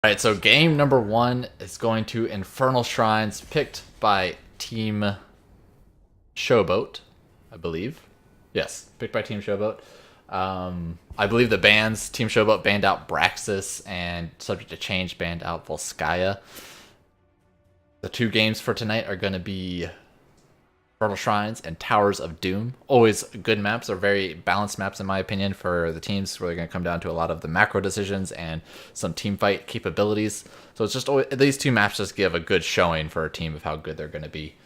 All right, so game number one is going to Infernal Shrines, picked by Team Showboat, I believe. Yes, picked by Team Showboat. I believe the bans, Team Showboat banned out Braxis and Subject to Change banned out Volskaya. The two games for tonight are going to be Infernal Shrines and Towers of Doom. Always good maps, are very balanced maps in my opinion for the teams, where they're going to come down to a lot of the macro decisions and some team fight capabilities. So it's just always, these two maps just give a good showing for a team of how good they're going to be.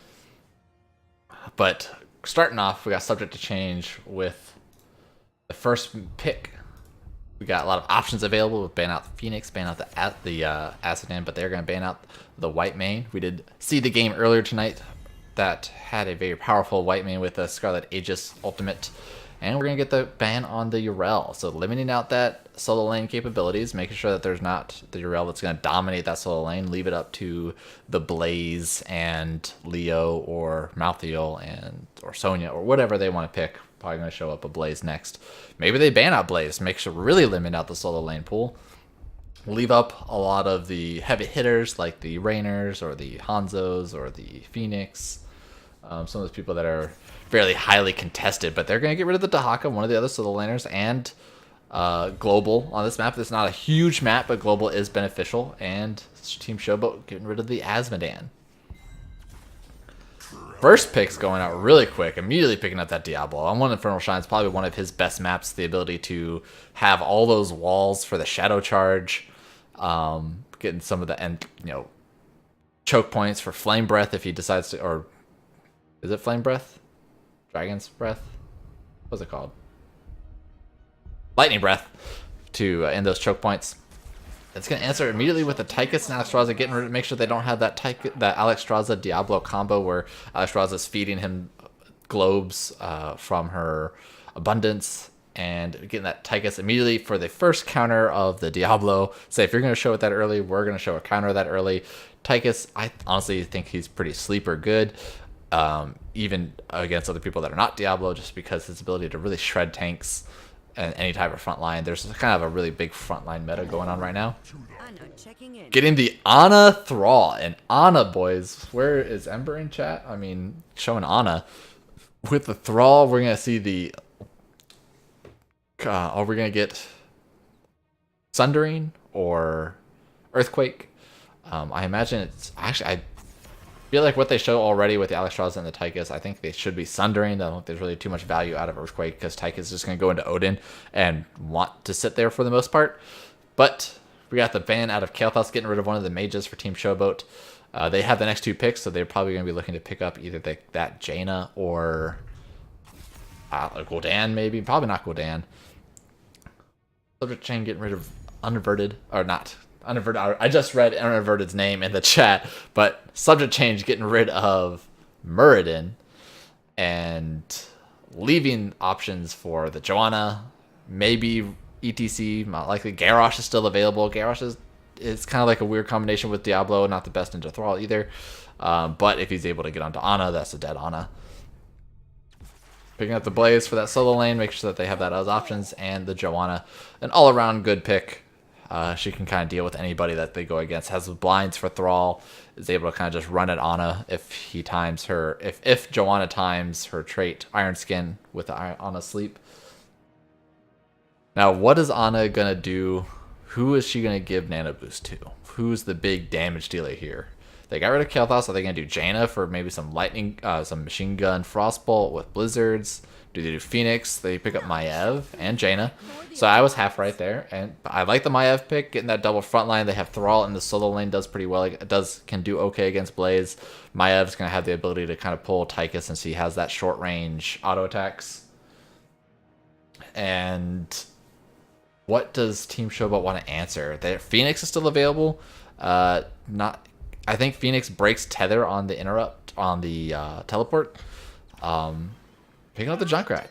But starting off, we got Subject to Change with the first pick. We got a lot of options available with ban out the Phoenix, ban out the Acidan, but they're going to ban out the White Mane. We did see the game earlier tonight that had a very powerful White Mane with a Scarlet Aegis ultimate. And we're going to get the ban on the Yrel. So limiting out that solo lane capabilities, making sure that there's not the Yrel that's going to dominate that solo lane. Leave it up to the Blaze and Leo or Malthael or Sonya or whatever they want to pick. Probably going to show up a Blaze next. Maybe they ban out Blaze, make sure really limit out the solo lane pool. Leave up a lot of the heavy hitters like the Rainers or the Hanzos or the Phoenix. Some of those people that are fairly highly contested, but they're going to get rid of the Dahaka, one of the other solo laners, and Global on this map. It's not a huge map, but Global is beneficial, and Team Showboat getting rid of the Azmodan. First pick's going out really quick, immediately picking up that Diablo. On one Infernal Shines, probably one of his best maps, the ability to have all those walls for the Shadow Charge, getting some of the choke points for Flame Breath if he decides to, or is it Flame Breath? Dragon's Breath? What's it called? Lightning Breath to end those choke points. It's going to answer immediately with the Tychus and Alexstrasza, getting rid of, make sure they don't have that Alexstrasza Diablo combo where Alexstrasza is feeding him globes from her abundance, and getting that Tychus immediately for the first counter of the Diablo. Say, if you're going to show it that early, we're going to show a counter that early. Tychus, I honestly think he's pretty sleeper good. Even against other people that are not Diablo, just because his ability to really shred tanks and any type of front line. There's kind of a really big frontline meta going on right now. Getting the Ana Thrall. And Ana, boys, where is Ember in chat? I mean, showing Ana. With the Thrall, we're going to see the... are we going to get Sundering or Earthquake? I imagine it's... Actually, I feel like what they show already with the Alexstrasza and the Tychus, I think they should be Sundering. I don't think there's really too much value out of Earthquake, because Tychus is just going to go into Odin and want to sit there for the most part. But we got the ban out of Kael'thas, getting rid of one of the mages for Team Showboat. They have the next two picks, so they're probably going to be looking to pick up either that Jaina or Gul'dan, maybe. Probably not Gul'dan. Subject Chain getting rid of Unaverted, or not. Unaverted, I just read Unaverted's name in the chat, but Subject Change getting rid of Muradin and leaving options for the Joanna, maybe ETC, not likely. Garrosh is still available. Garrosh is kind of like a weird combination with Diablo, not the best into Thrall either, but if he's able to get onto Ana, that's a dead Ana. Picking up the Blaze for that solo lane, make sure that they have that as options, and the Joanna, an all-around good pick. She can kind of deal with anybody that they go against. Has blinds for Thrall. Is able to kind of just run at Ana if he times her. If Joanna times her trait Iron Skin with the Ana Sleep. Now, what is Ana gonna do? Who is she gonna give Nano Boost to? Who's the big damage dealer here? They got rid of Kael'thas. Are they gonna do Jaina for maybe some lightning, some machine gun Frostbolt with blizzards? Do they do Phoenix? They pick up Maiev and Jaina. So I was half right there. And I like the Maiev pick, getting that double front line. They have Thrall in the solo lane, does pretty well. It can do okay against Blaze. Maev's going to have the ability to kind of pull Tychus since he has that short range auto attacks. And what does Team Showboat want to answer? Phoenix is still available. I think Phoenix breaks tether on the interrupt on the teleport. Picking up the Junkrat,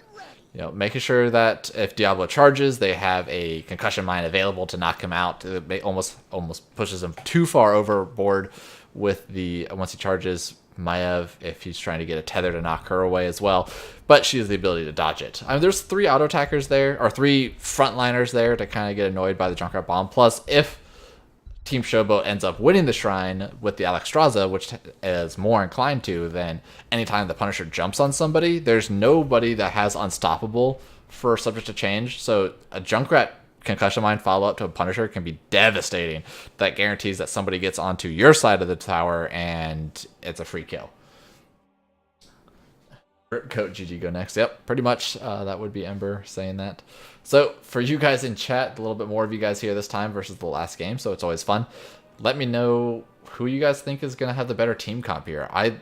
making sure that if Diablo charges, they have a concussion mine available to knock him out. It almost pushes him too far overboard with once he charges Maiev, if he's trying to get a tether to knock her away as well. But she has the ability to dodge it. I mean, there's 3 auto attackers there, or 3 frontliners there to kind of get annoyed by the Junkrat bomb. Plus, if Team Showboat ends up winning the shrine with the Alexstrasza, which is more inclined to than anytime the Punisher jumps on somebody. There's nobody that has Unstoppable for Subject to Change, so a Junkrat Concussion Mine follow-up to a Punisher can be devastating. That guarantees that somebody gets onto your side of the tower, and it's a free kill. Coat GG go next. Yep, pretty much that would be Ember saying that. So for you guys in chat, a little bit more of you guys here this time versus the last game, so it's always fun. Let me know who you guys think is going to have the better team comp here. I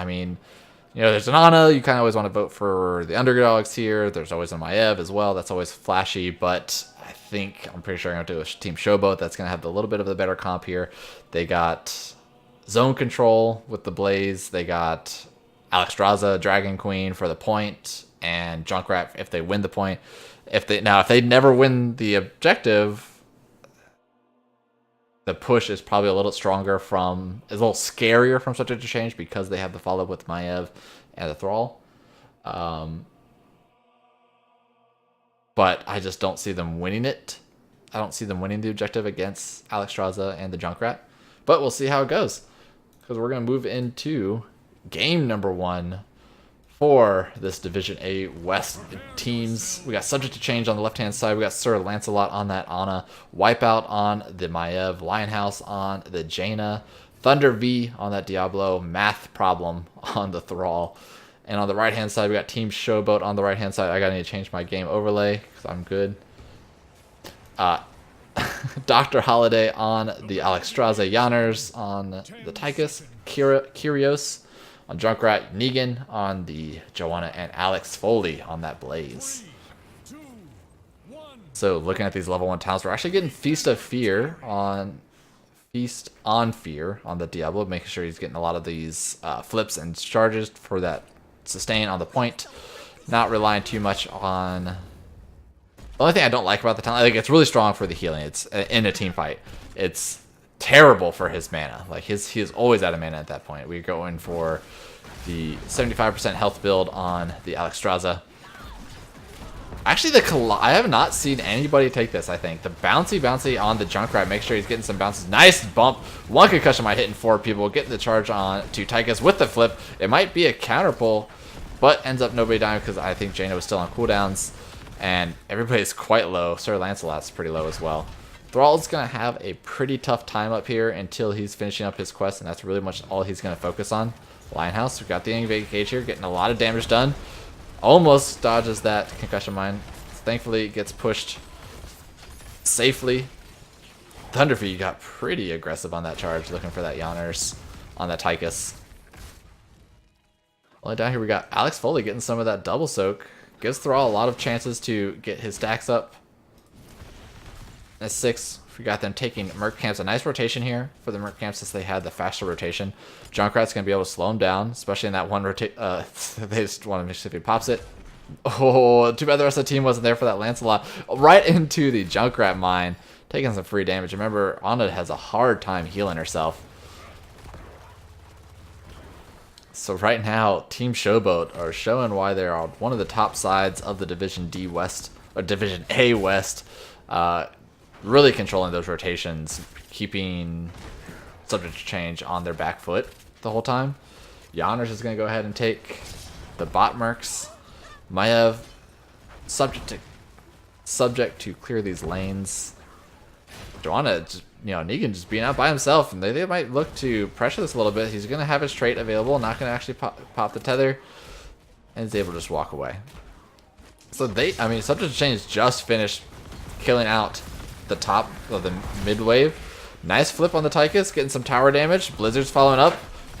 mean, you know, there's an Ana. You kind of always want to vote for the underdogs here. There's always a Maiev as well. That's always flashy, but I'm pretty sure I'm going to do a Team Showboat that's going to have a little bit of the better comp here. They got zone control with the Blaze. They got Alexstrasza, Dragon Queen for the point, and Junkrat if they win the point. If they never win the objective, the push is probably a little scarier from Subject to Change because they have the follow-up with Maiev and the Thrall. But I just don't see them winning it. I don't see them winning the objective against Alexstrasza and the Junkrat. But we'll see how it goes, because we're going to move into game number 1 for this Division A West teams. We got Subject to Change on the left-hand side. We got Sir Lancelot on that Ana. Wipeout on the Maiev. Lionhouse on the Jaina. Thunder V on that Diablo. Math Problem on the Thrall. And on the right-hand side, we got Team Showboat on the right-hand side. I got to need to change my game overlay because I'm good. Dr. Holiday on the Alexstrasza. Yanners on the Tychus. Kyrios on Junkrat, Negan on the Joanna, and Alex Foley on that Blaze. So looking at these level 1 towns, we're actually getting Feast on Fear on the Diablo, making sure he's getting a lot of these flips and charges for that sustain on the point. Not relying too much on... The only thing I don't like about the talent, it's really strong for the healing. It's in a team fight. It's terrible for his mana. Like he is always out of mana at that point. We go in for the 75% health build on the Alexstrasza. Actually, I have not seen anybody take this. I think the bouncy on the Junkrat. Make sure he's getting some bounces. Nice bump. 1 concussion might hit in 4 people. Getting the charge on to Tychus with the flip. It might be a counter pull, but ends up nobody dying because I think Jaina was still on cooldowns, and everybody's quite low. Sir Lancelot's pretty low as well. Thrall's going to have a pretty tough time up here until he's finishing up his quest, and that's really much all he's going to focus on. Lionhouse, we've got the Engage here, getting a lot of damage done. Almost dodges that Concussion Mine. Thankfully, it gets pushed safely. Thunderfeet got pretty aggressive on that charge, looking for that Yanners on that Tychus. Only down here, we got Alex Foley getting some of that double soak. Gives Thrall a lot of chances to get his stacks up. That's 6. We got them taking Merc Camps. A nice rotation here for the Merc Camps since they had the faster rotation. Junkrat's going to be able to slow him down, especially in that one rotation. They just want to make sure if he pops it. Oh, too bad the rest of the team wasn't there for that Lancelot. Right into the Junkrat mine, taking some free damage. Remember, Ana has a hard time healing herself. So right now, Team Showboat are showing why they are one of the top sides of the Division D West, or Division A West. Really controlling those rotations, keeping Subject to Change on their back foot the whole time. Yanners is going to go ahead and take the bot mercs. Maiev, subject to clear these lanes. Joanna, Negan just being out by himself, and they might look to pressure this a little bit. He's going to have his trait available, not going to actually pop the tether, and he's able to just walk away. So Subject to Change just finished killing out the top of the mid wave. Nice flip on the Tychus, getting some tower damage. Blizzard's following up.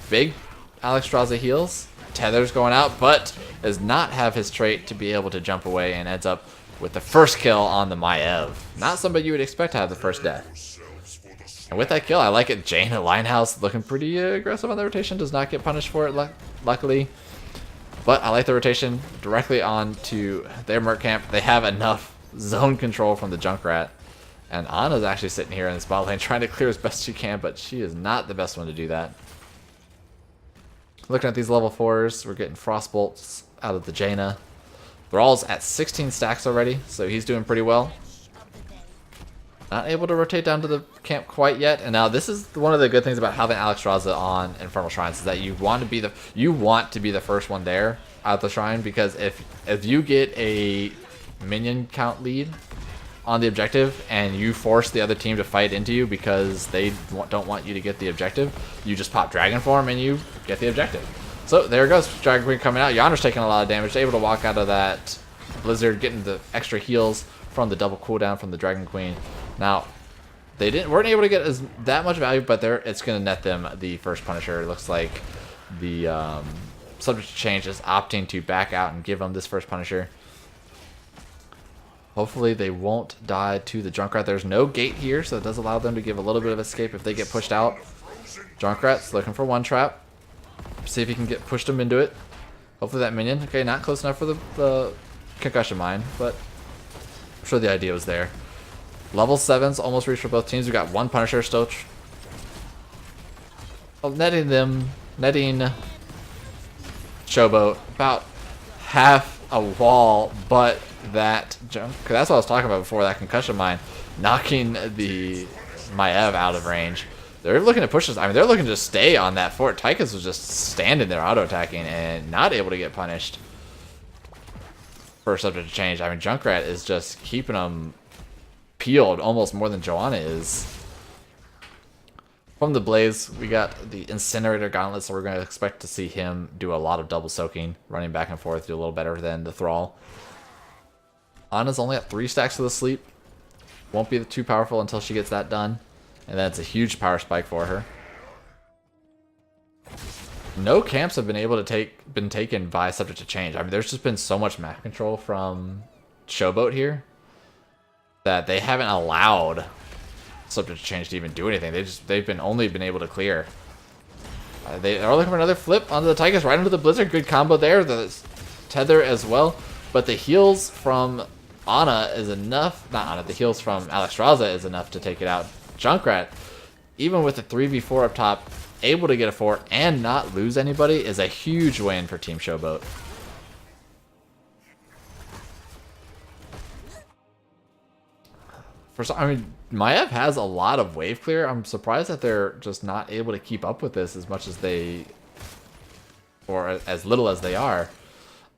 Big Alexstrasza heals. Tether's going out, but does not have his trait to be able to jump away, and ends up with the first kill on the Maiev. Not somebody you would expect to have the first death. And with that kill, I like it. Jaina Lionhouse looking pretty aggressive on the rotation. Does not get punished for it, luckily. But I like the rotation directly onto their Merc Camp. They have enough zone control from the Junkrat. And Ana's actually sitting here in the spot lane trying to clear as best she can, but she is not the best one to do that. Looking at these level 4s, we're getting Frostbolts out of the Jaina. Thrall's at 16 stacks already, so he's doing pretty well. Not able to rotate down to the camp quite yet. And now this is one of the good things about having Alexstrasza on Infernal Shrines is that you want to be the first one there at the shrine, because if you get a minion count lead on the objective and you force the other team to fight into you because they don't want you to get the objective, you just pop Dragon Form and you get the objective. So there goes Dragon Queen coming out. Yonder's taking a lot of damage, able to walk out of that Blizzard, getting the extra heals from the double cooldown from the Dragon Queen. Now, they weren't able to get that much value, but it's going to net them the first Punisher. It looks like the Subject to Change is opting to back out and give them this first Punisher. Hopefully they won't die to the Junkrat. There's no gate here, so it does allow them to give a little bit of escape if they get pushed out. Junkrat's looking for one trap. See if he can get pushed him into it. Hopefully that minion. Okay, not close enough for the concussion mine, but I'm sure the idea was there. Level 7's almost reached for both teams. We got one Punisher still. Netting Showboat about half a wall, but that junk, cause that's what I was talking about before, that concussion mine knocking the Maiev out of range. They're looking to push this. I mean, they're looking to stay on that fort. Tychus was just standing there auto-attacking and not able to get punished for Subject to Change. I mean, Junkrat is just keeping them peeled almost more than Joanna is. From the Blaze, we got the Incinerator Gauntlet, so we're going to expect to see him do a lot of double soaking, running back and forth, do a little better than the Thrall. Anna's only at 3 stacks of the sleep. Won't be too powerful until she gets that done. And that's a huge power spike for her. No camps have been able to been taken by Subject to Change. I mean, there's just been so much map control from Showboat here that they haven't allowed Subject to Change to even do anything. They've only been able to clear. They are looking for another flip onto the Tychus, right into the Blizzard. Good combo there. The tether as well. But the heals from Anna is enough. Not Anna. The heals from Alexstrasza is enough to take it out. Junkrat, even with the 3v4 up top, able to get a fort and not lose anybody is a huge win for Team Showboat. I mean, Maiev has a lot of wave clear. I'm surprised that they're just not able to keep up with this as much as or as little as they are.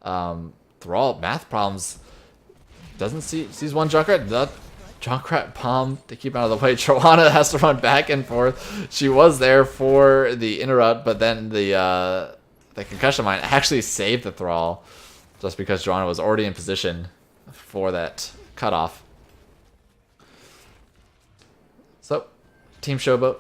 Thrall, math problems, sees one Junkrat. The Junkrat bomb to keep out of the way. Joanna has to run back and forth. She was there for the interrupt, but then the concussion mine actually saved the Thrall just because Joanna was already in position for that cutoff. So, Team Showboat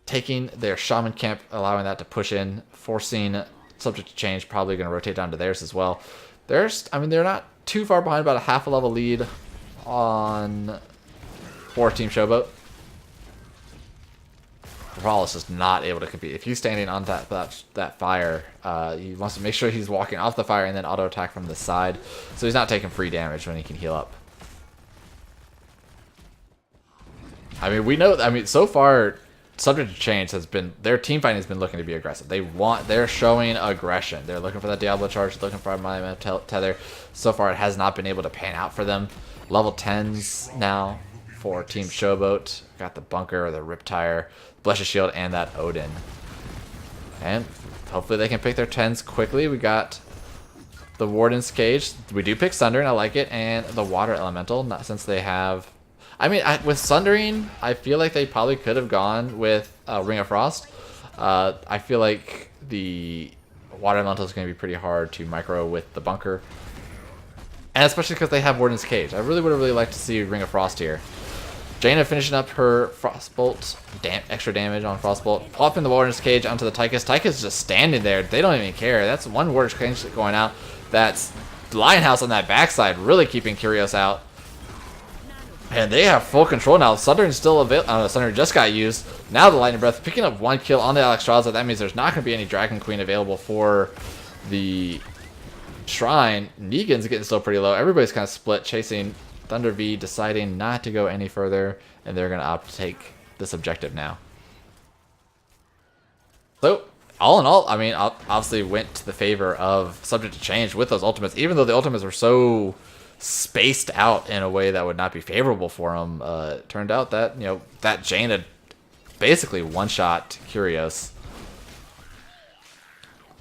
taking their Shaman camp, allowing that to push in, forcing Subject to Change, probably going to rotate down to theirs as well. They're not too far behind, about a half a level lead for Team Showboat. Thrall is just not able to compete. If he's standing on that fire, he wants to make sure he's walking off the fire and then auto attack from the side, so he's not taking free damage when he can heal up. I mean, we know. I mean, so far, Subject to Change their team fighting has been looking to be aggressive. They're showing aggression. They're looking for that Diablo charge, looking for my tether. So far, it has not been able to pan out for them. Level 10s now for Team Showboat. Got the Bunker, the Riptire, Blessed Shield, and that Odin. And hopefully they can pick their 10s quickly. We got the Warden's Cage. We do pick Sundering, I like it, and the Water Elemental, not since they have... I mean, with Sundering, I feel like they probably could have gone with Ring of Frost. I feel like the Water Elemental is going to be pretty hard to micro with the Bunker. And especially because they have Warden's Cage. I would have really liked to see Ring of Frost here. Jaina finishing up her Frostbolt, extra damage on Frostbolt, popping the Warden's Cage onto the Tychus. Tychus is just standing there. They don't even care. That's one Warden's Cage going out. That's Lionhouse on that backside, really keeping Kyrios out. And they have full control now. Sundering's still available. Sundering just got used. Now the Lightning Breath picking up one kill on the Alexstrasza. That means there's not going to be any Dragon Queen available for the Shrine. Negan's getting still pretty low. Everybody's kind of split, chasing Thunder V, deciding not to go any further, and they're going to opt to take this objective now. So, all in all, I mean, obviously went to the favor of Subject to Change with those ultimates, even though the ultimates were so spaced out in a way that would not be favorable for him. Turned out that, that Jaina basically one-shot Curios.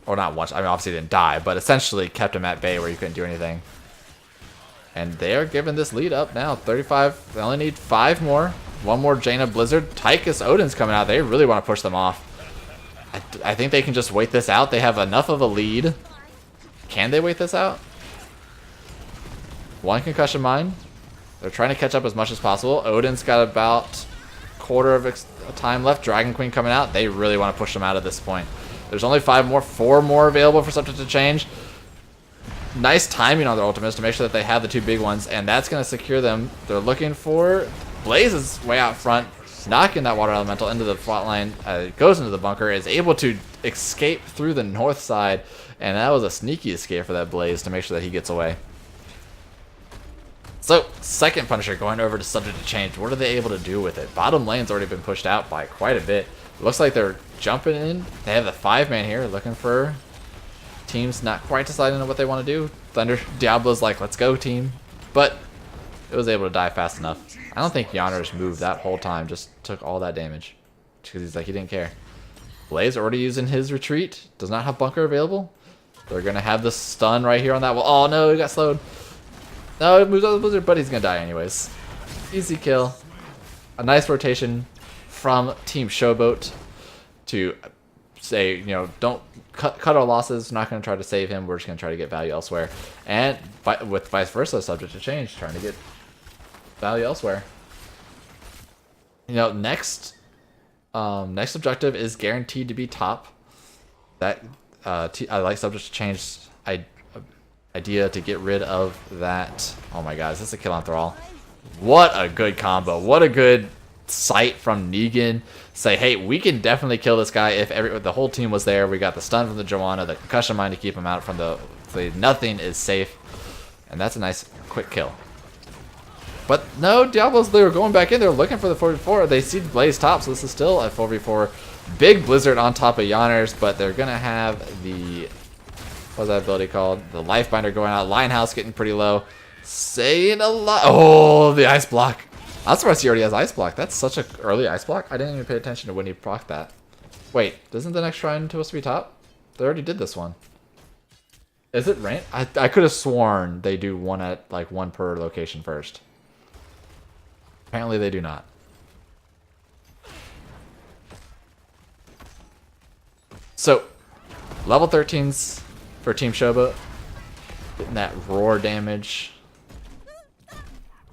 Or not one shot, I mean, obviously he didn't die, but essentially kept him at bay where you couldn't do anything. And they are giving this lead up now. 35, they only need 5 more. 1 more Jaina Blizzard. Tychus Odin's coming out. They really want to push them off. I think they can just wait this out. They have enough of a lead. Can they wait this out? 1 concussion mine. They're trying to catch up as much as possible. Odin's got about quarter of time left. Dragon Queen coming out. They really want to push them out at this point. There's only 5 more. 4 more available for Subject to Change. Nice timing on their ultimates to make sure that they have the 2 big ones, and that's going to secure them. They're looking for Blaze is way out front, knocking that water elemental into the front line. Goes into the bunker, is able to escape through the north side, and that was a sneaky escape for that Blaze to make sure that he gets away. So, second Punisher going over to Subject to Change. What are they able to do with it? Bottom lane's already been pushed out by quite a bit. Looks like they're jumping in. They have the 5-man here looking for teams not quite deciding on what they want to do. Thunder Diablo's like, let's go team. But it was able to die fast enough. I don't think Yonner's moved that whole time. Just took all that damage. Because he's like, he didn't care. Blaze already using his retreat. Does not have bunker available. They're going to have the stun right here on that wall. Oh no, he got slowed. No, it moves out of the blizzard, but he's going to die anyways. Easy kill. A nice rotation from Team Showboat to say, don't cut our losses. We're not going to try to save him. We're just going to try to get value elsewhere. And with vice versa, Subject to Change, trying to get value elsewhere. Next objective is guaranteed to be top. That I like Subject to Change idea to get rid of that. Oh my god, is this a kill on Thrall? What a good combo. What a good sight from Negan. Say, hey, we can definitely kill this guy if the whole team was there. We got the stun from the Joanna, the concussion mine to keep him out from the nothing is safe. And that's a nice quick kill. But no, Diablos, they were going back in. They're looking for the 4v4. They see Blaze top, so this is still a 4v4. Big Blizzard on top of Yonners, but they're going to have the... What's that ability called? The Life Binder going out. Linehouse getting pretty low. Saying a lot. Oh, the Ice Block. I'm surprised he already has Ice Block. That's such an early Ice Block. I didn't even pay attention to when he procced that. Wait, isn't the next shrine supposed to be top? They already did this one. Is it rain? I could have sworn they do one per location first. Apparently they do not. So, level 13s for Team Showboat. Getting that roar damage.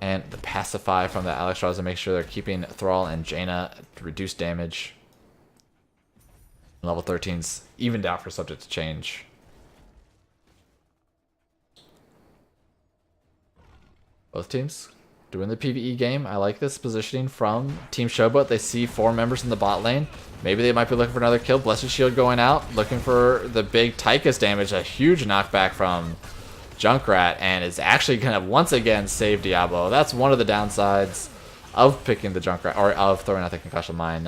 And the pacify from the Alex Raws to make sure they're keeping Thrall and Jaina to reduce damage. Level 13's evened out for Subject to Change. Both teams doing the PvE game. I like this positioning from Team Showboat. They see 4 members in the bot lane. Maybe they might be looking for another kill. Blessed Shield going out. Looking for the big Tychus damage. A huge knockback from Junkrat. And is actually going to once again save Diablo. That's one of the downsides of picking the Junkrat. Or of throwing out the concussion mine.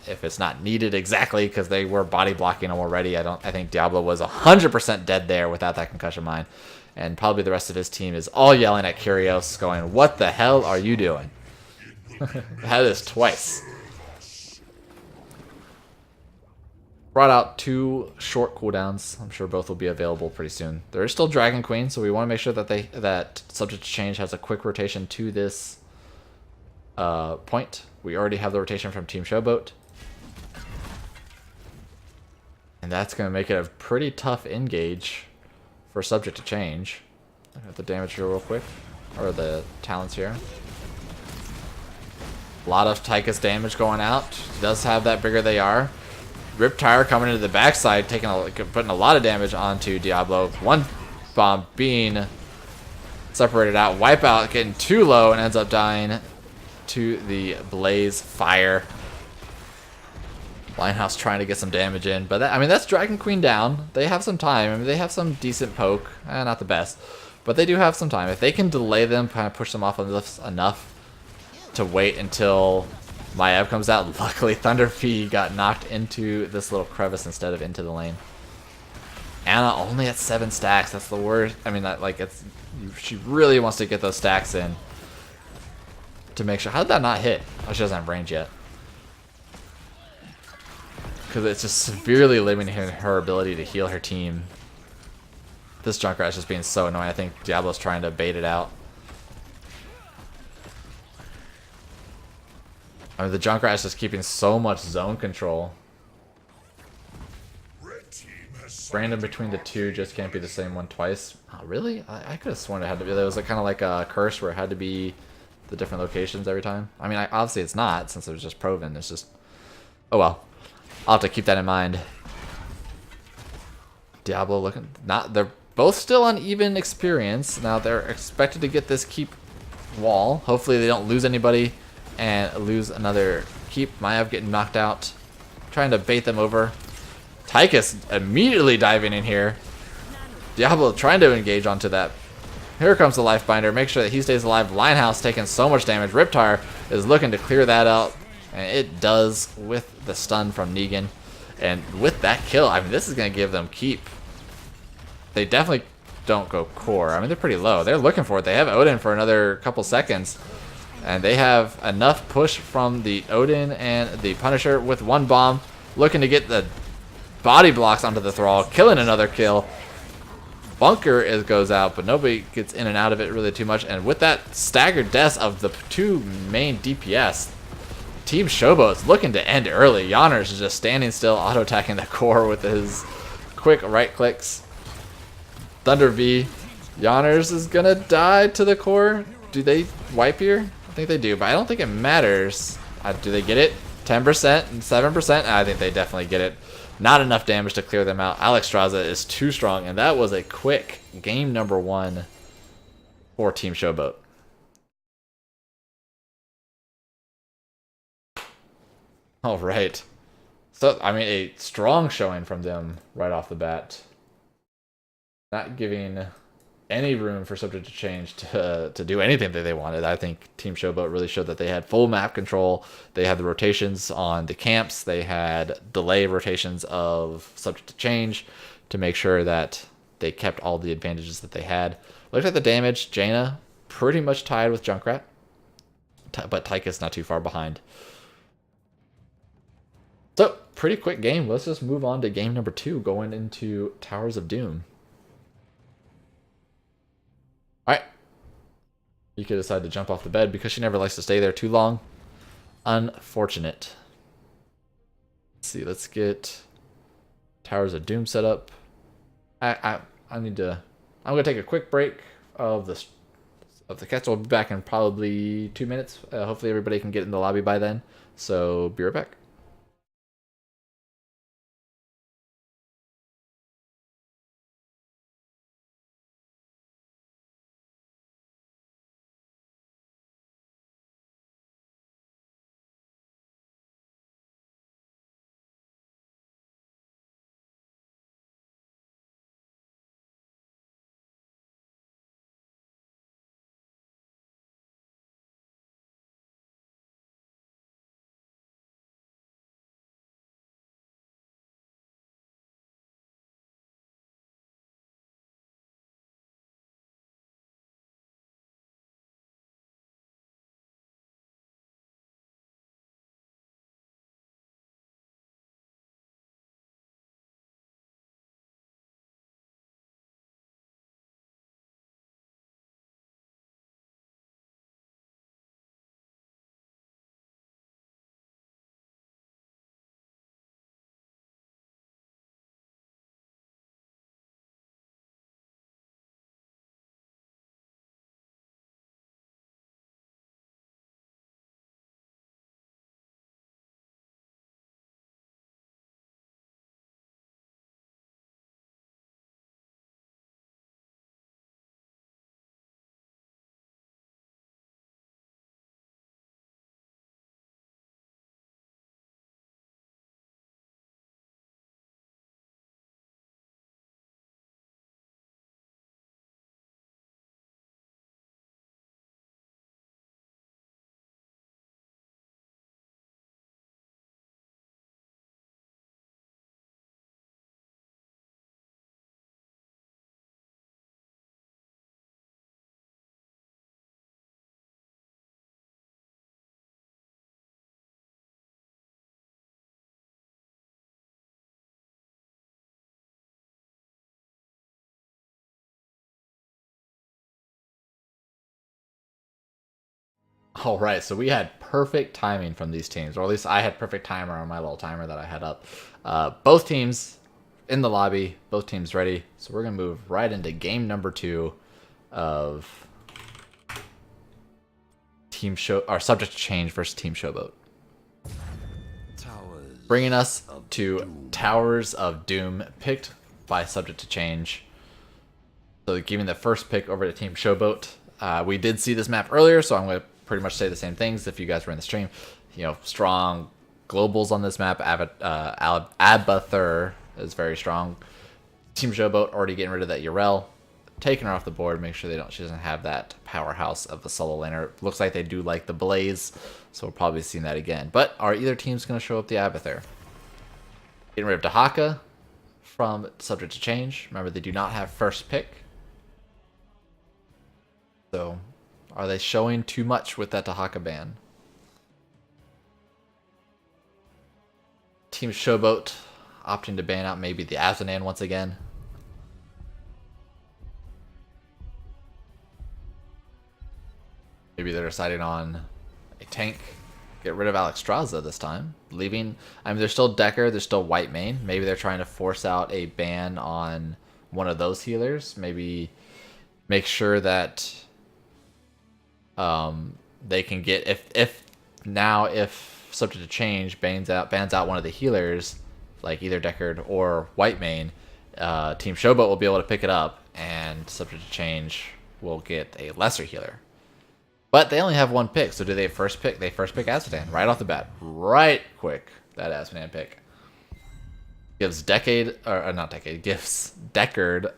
If it's not needed exactly. Because they were body blocking him already. I think Diablo was 100% dead there without that concussion mine. And probably the rest of his team is all yelling at Curios, going, what the hell are you doing? That is twice. Brought out 2 short cooldowns. I'm sure both will be available pretty soon. There is still Dragon Queen, so we want to make sure that that Subject to Change has a quick rotation to this point. We already have the rotation from Team Showboat. And that's going to make it a pretty tough engage for Subject to Change. Look at the damage here real quick. Or the talents here. A lot of Tychus damage going out. He does have that bigger they are. Riptire coming into the backside, putting a lot of damage onto Diablo. One bomb being separated out. Wipeout getting too low and ends up dying to the Blaze Fire. Linehouse trying to get some damage in, but that's Dragon Queen down. They have some time. They have some decent poke. Not the best, but they do have some time. If they can delay them, kind of push them off enough to wait until Maiev comes out. Luckily, Thunderfee got knocked into this little crevice instead of into the lane. Anna only at 7 stacks. That's the worst. I mean, that like it's she really wants to get those stacks in to make sure. How did that not hit? Oh, she doesn't have range yet. Because it's just severely limiting her ability to heal her team. This Junkrat is just being so annoying. I think Diablo's trying to bait it out. I mean, the Junkrat is just keeping so much zone control. Random between the two just can't be the same one twice. Oh, really? I could have sworn it had to be. There was like, kind of like a curse where it had to be the different locations every time. I mean, obviously it's not, since it was just proven. It's just... Oh well. I'll have to keep that in mind. Diablo looking... They're both still on even experience. Now they're expected to get this keep wall. Hopefully they don't lose anybody and lose another keep. Maiev getting knocked out. Trying to bait them over. Tychus immediately diving in here. Diablo trying to engage onto that. Here comes the Lifebinder. Make sure that he stays alive. Linehouse taking so much damage. Riptire is looking to clear that out. And it does with the stun from Negan. And with that kill, I mean, this is going to give them keep. They definitely don't go core. I mean, they're pretty low. They're looking for it. They have Odin for another couple seconds. And they have enough push from the Odin and the Punisher with one bomb. Looking to get the body blocks onto the Thrall. Killing another kill. Bunker goes out, but nobody gets in and out of it really too much. And with that staggered deaths of the two main DPS, Team Showboat's looking to end early. Yonners is just standing still, auto-attacking the core with his quick right clicks. Thunder V. Yonners is gonna die to the core. Do they wipe here? I think they do, but I don't think it matters. Do they get it? 10% and 7%? I think they definitely get it. Not enough damage to clear them out. Alexstrasza is too strong, and that was a quick game number 1 for Team Showboat. All right. So, I mean, a strong showing from them right off the bat. Not giving any room for Subject to Change to do anything that they wanted. I think Team Showboat really showed that they had full map control. They had the rotations on the camps. They had delay rotations of Subject to Change to make sure that they kept all the advantages that they had. Looked at the damage. Jaina pretty much tied with Junkrat, but Tychus not too far behind. So, pretty quick game. Let's just move on to game number 2, going into Towers of Doom. Alright. Yika decided to jump off the bed because she never likes to stay there too long. Unfortunate. Let's see, let's get Towers of Doom set up. I need to... I'm going to take a quick break of the cats. We'll be back in probably 2 minutes. Hopefully everybody can get in the lobby by then. So, be right back. All right, so we had perfect timing from these teams, or at least I had perfect timer on my little timer that I had up. Both teams in the lobby, both teams ready. So we're gonna move right into game number 2 of Team Show, or Subject to Change versus Team Showboat. Bringing us to Towers of Doom, picked by Subject to Change. So giving the first pick over to Team Showboat. We did see this map earlier, so I'm going to pretty much say the same things if you guys were in the stream. You know, strong globals on this map. Abathur is very strong. Team Showboat already getting rid of that Urel. Taking her off the board, make sure she doesn't have that powerhouse of the solo laner. Looks like they do like the Blaze, so we'll probably see that again. But are either teams going to show up the Abathur? Getting rid of Dahaka from Subject to Change. Remember, they do not have first pick. So, are they showing too much with that Dahaka ban? Team Showboat opting to ban out maybe the Azanan once again. Maybe they're deciding on a tank. Get rid of Alexstrasza this time. Leaving... I mean, there's still Decker. There's still White Mane. Maybe they're trying to force out a ban on one of those healers. Maybe make sure that they can get... If Subject to Change bans out one of the healers, like either Deckard or White Mane, Team Showboat will be able to pick it up, and Subject to Change will get a lesser healer. But they only have one pick, so do they first pick? They first pick Asmodan right off the bat. Right quick, that Asmodan pick. Gives gives Deckard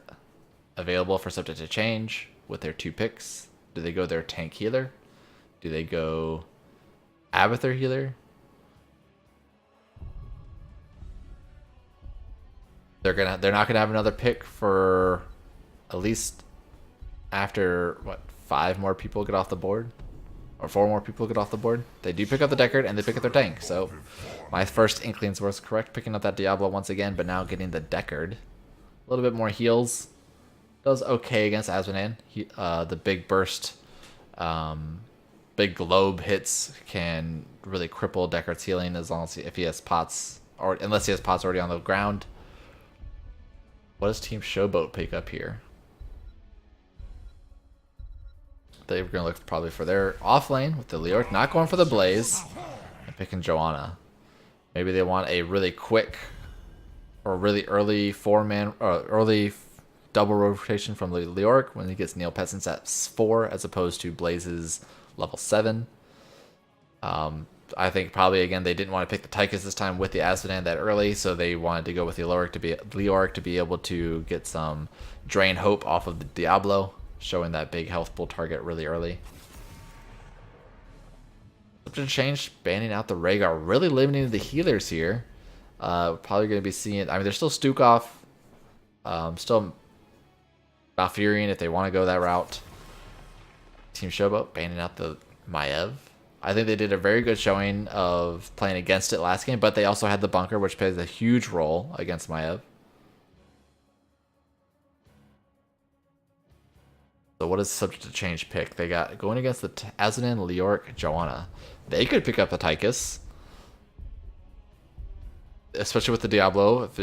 available for Subject to Change with their 2 picks. Do they go their tank healer? Do they go Abathur healer? They're not gonna have another pick for at least after what, 5 more people get off the board, or 4 more people get off the board. They do pick up the Deckard and they pick up their tank. So my first inklings was correct, picking up that Diablo once again, but now getting the Deckard. A little bit more heals. Does okay against Asmodan. The big burst, big globe hits can really cripple Deckard's healing as long as if he has pots, or unless he has pots already on the ground. What does Team Showboat pick up here? They're going to look probably for their off lane with the Leoric, not going for the Blaze, and picking Joanna. Maybe they want a really quick or really early early double rotation from Leoric when he gets Neopetsons at 4 as opposed to Blaze's level 7. I think probably again they didn't want to pick the Tychus this time with the Asmodan that early, so they wanted to go with the Leoric to be able to get some drain hope off of the Diablo, showing that big health pool target really early. Subject to Change, banning out the Rhaegar, really limiting the healers here. Probably going to be seeing... I mean, there's still Stukov, still Malfurion if they want to go that route. Team Showboat, banning out the Maiev. I think they did a very good showing of playing against it last game, but they also had the bunker, which plays a huge role against Maiev. So what is Subject to Change pick? They got going against the Azanan, Leoric, Joanna. They could pick up the Tychus, especially with the Diablo. If,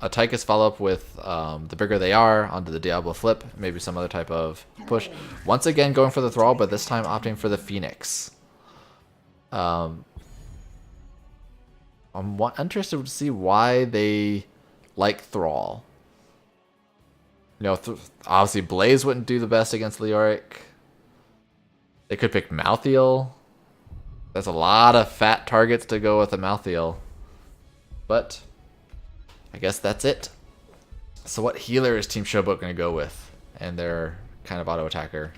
a Tychus follow up with the bigger they are onto the Diablo flip, maybe some other type of push. Once again going for the Thrall, but this time opting for the Phoenix. I'm interested to see why they like Thrall. You know, obviously Blaze wouldn't do the best against Leoric. They could pick Malthael. There's a lot of fat targets to go with a Malthael. But I guess that's it. So what healer is Team Showboat going to go with? And their kind of auto attacker.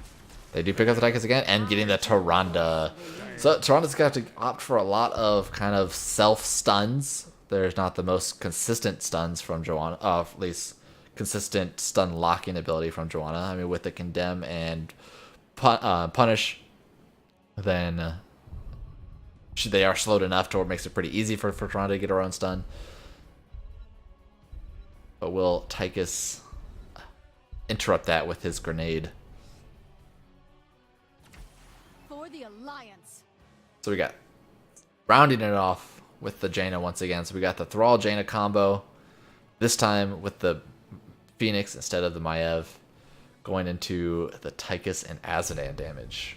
They do pick up the Tychus again and getting the Tyrande. So Tyrande's going to have to opt for a lot of kind of self stuns. There's not the most consistent stuns from Joanna, at least consistent stun locking ability from Joanna. I mean, with the Condemn and Punish, then they are slowed enough to where it makes it pretty easy for Tyrande to get her own stun. But will Tychus interrupt that with his grenade? So we got rounding it off with the Jaina once again. So we got the Thrall Jaina combo. This time with the Phoenix instead of the Maiev. Going into the Tychus and Azadan damage.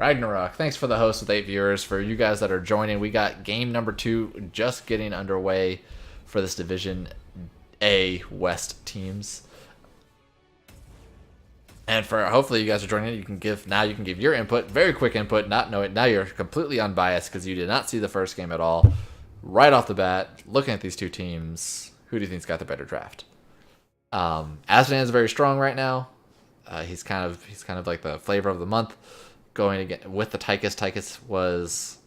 Ragnarok, thanks for the host with 8 viewers. For you guys that are joining, we got game number 2 just getting underway for this Division A West teams. And for hopefully you guys are joining, you can give your input, very quick input, not knowing now you're completely unbiased because you did not see the first game at all. Right off the bat, looking at these two teams, who do you think's got the better draft? Azadan is very strong right now. He's kind of like the flavor of the month. Going again with the Tychus. Tychus was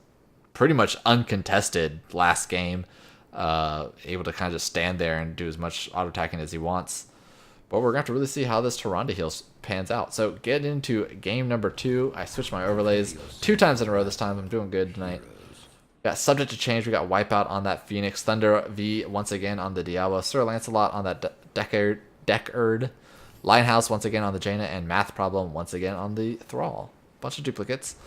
pretty much uncontested last game, able to kind of just stand there and do as much auto attacking as he wants. But we're going to have to really see how this Tyrande heal pans out. So get into game number 2. I switched my overlays 2 times in a row this time. I'm doing good tonight. Got subject to change. We got Wipeout on that Phoenix. Thunder V once again on the Diablo. Sir Lancelot on that Deckard. Linehouse once again on the Jaina. And Math Problem once again on the Thrall. Bunch of duplicates.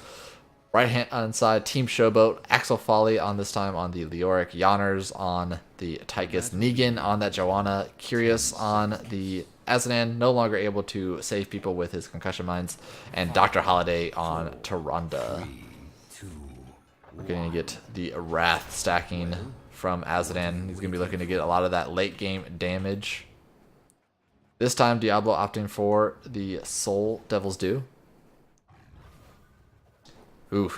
Right hand side, Team Showboat. Axel Folly on this time on the Leoric. Yonners on the Tychus. Negan on that Joanna. Curious on the Azadan. No longer able to save people with his concussion mines. And Dr. Holiday on Tyrande. We're going to get the Wrath stacking from Azadan. He's going to be looking to get a lot of that late game damage. This time, Diablo opting for the Soul Devil's Due. Ooh,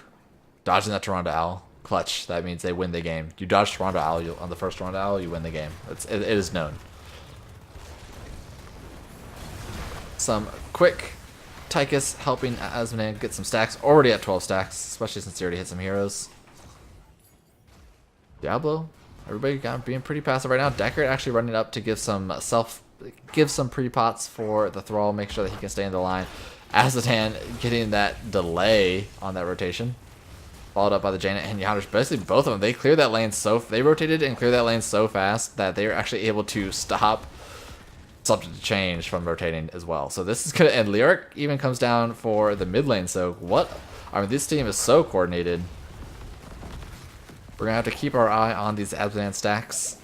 dodging that Tyrande Owl. Clutch. That means they win the game. You dodge Tyrande Owl on the first Tyrande Owl, you win the game. It is known. Some quick Tychus helping Azadan get some stacks. Already at 12 stacks, especially since he already hit some heroes. Diablo, everybody being pretty passive right now. Deckard actually running up to give some pre-pots for the Thrall, make sure that he can stay in the line. Azadan getting that delay on that rotation. Followed up by the Jaina and Yonders. Basically both of them, they cleared that lane they rotated and cleared that lane so fast that they were actually able to stop subject to change from rotating as well. So this is good. And Leoric even comes down for the mid lane. So this team is so coordinated. We're going to have to keep our eye on these Azadan stacks.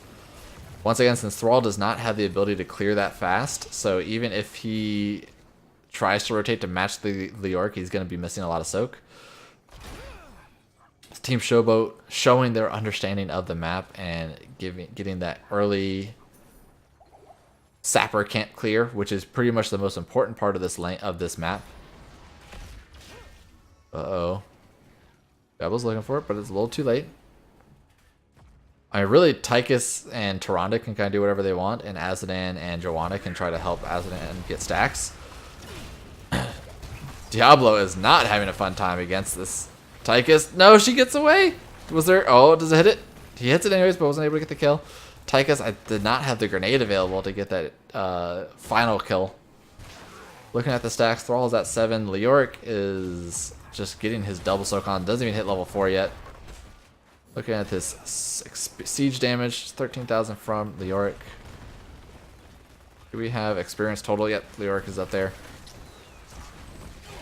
Once again, since Thrall does not have the ability to clear that fast, so even if he tries to rotate to match the Leoric, he's going to be missing a lot of soak. Team Showboat showing their understanding of the map and getting that early Sapper can't clear, which is pretty much the most important part of this map. Uh-oh. Devil's looking for it, but it's a little too late. I mean, really, Tychus and Tyrande can kind of do whatever they want, and Azadan and Joanna can try to help Azadan get stacks. Diablo is not having a fun time against this Tychus. No, she gets away. Was there? Oh, does it hit it? He hits it anyways, but wasn't able to get the kill. Tychus, I did not have the grenade available to get that final kill. Looking at the stacks, Thrall is at 7. Leoric is just getting his double soak on. Doesn't even hit level 4 yet. Looking at this siege damage, 13,000 from Leoric. Do we have experience total yet? Leoric is up there.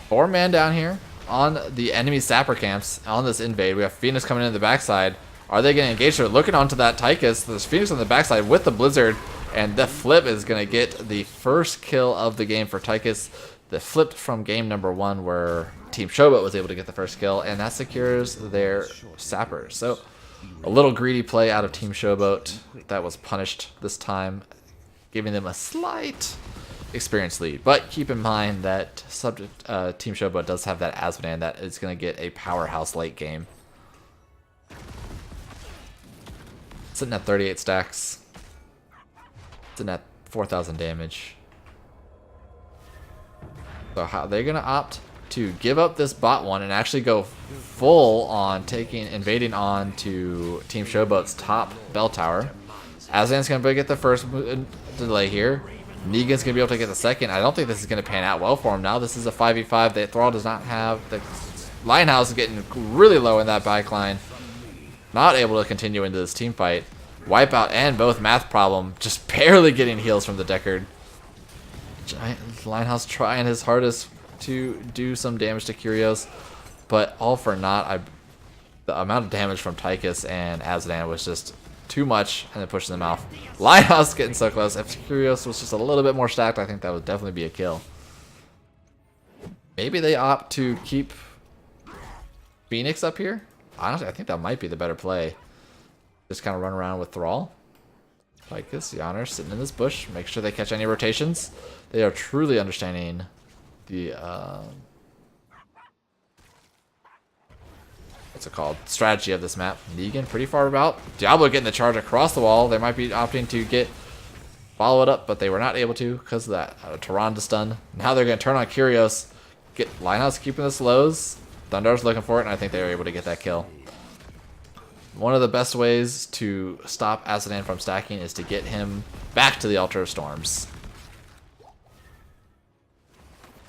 4-man down here on the enemy sapper camps on this invade. We have Phoenix coming in the backside. Are they going to engage? They're looking onto that Tychus. There's Phoenix on the backside with the Blizzard, and the flip is going to get the first kill of the game for Tychus. The flip from game number 1 where Team Showboat was able to get the first kill, and that secures their sappers. So a little greedy play out of Team Showboat that was punished this time, giving them a slight experience lead. But keep in mind that Team Showboat does have that Azadan that is going to get a powerhouse late game. Sitting at 38 stacks. Sitting at 4,000 damage. So how they're going to opt to give up this bot one and actually go full on invading on to Team Showboat's top bell tower. Azadan's going to get the first delay here. Negan's going to be able to get the second. I don't think this is going to pan out well for him now. This is a 5v5 that Thrall does not have. The Linehouse is getting really low in that back line. Not able to continue into this team fight. Wipeout and both Math Problem just barely getting heals from the Deckard. Giant Linehouse trying his hardest to do some damage to Curios. but all for naught. The amount of damage from Tychus and Azadan was just too much, and then pushing them off. Lighthouse getting so close. If Curios was just a little bit more stacked, I think that would definitely be a kill. Maybe they opt to keep Phoenix up here. Honestly, I think that might be the better play. Just kind of run around with Thrall. Tychus, Yawner sitting in this bush. Make sure they catch any rotations. They are truly understanding the what's it called? Strategy of this map. Negan pretty far about. Diablo getting the charge across the wall. They might be opting to follow it up, but they were not able to because of that Tyrande stun. Now they're going to turn on Curios. Get Linehouse keeping the slows. Thundar's looking for it, and I think they were able to get that kill. One of the best ways to stop Azadan from stacking is to get him back to the Altar of Storms.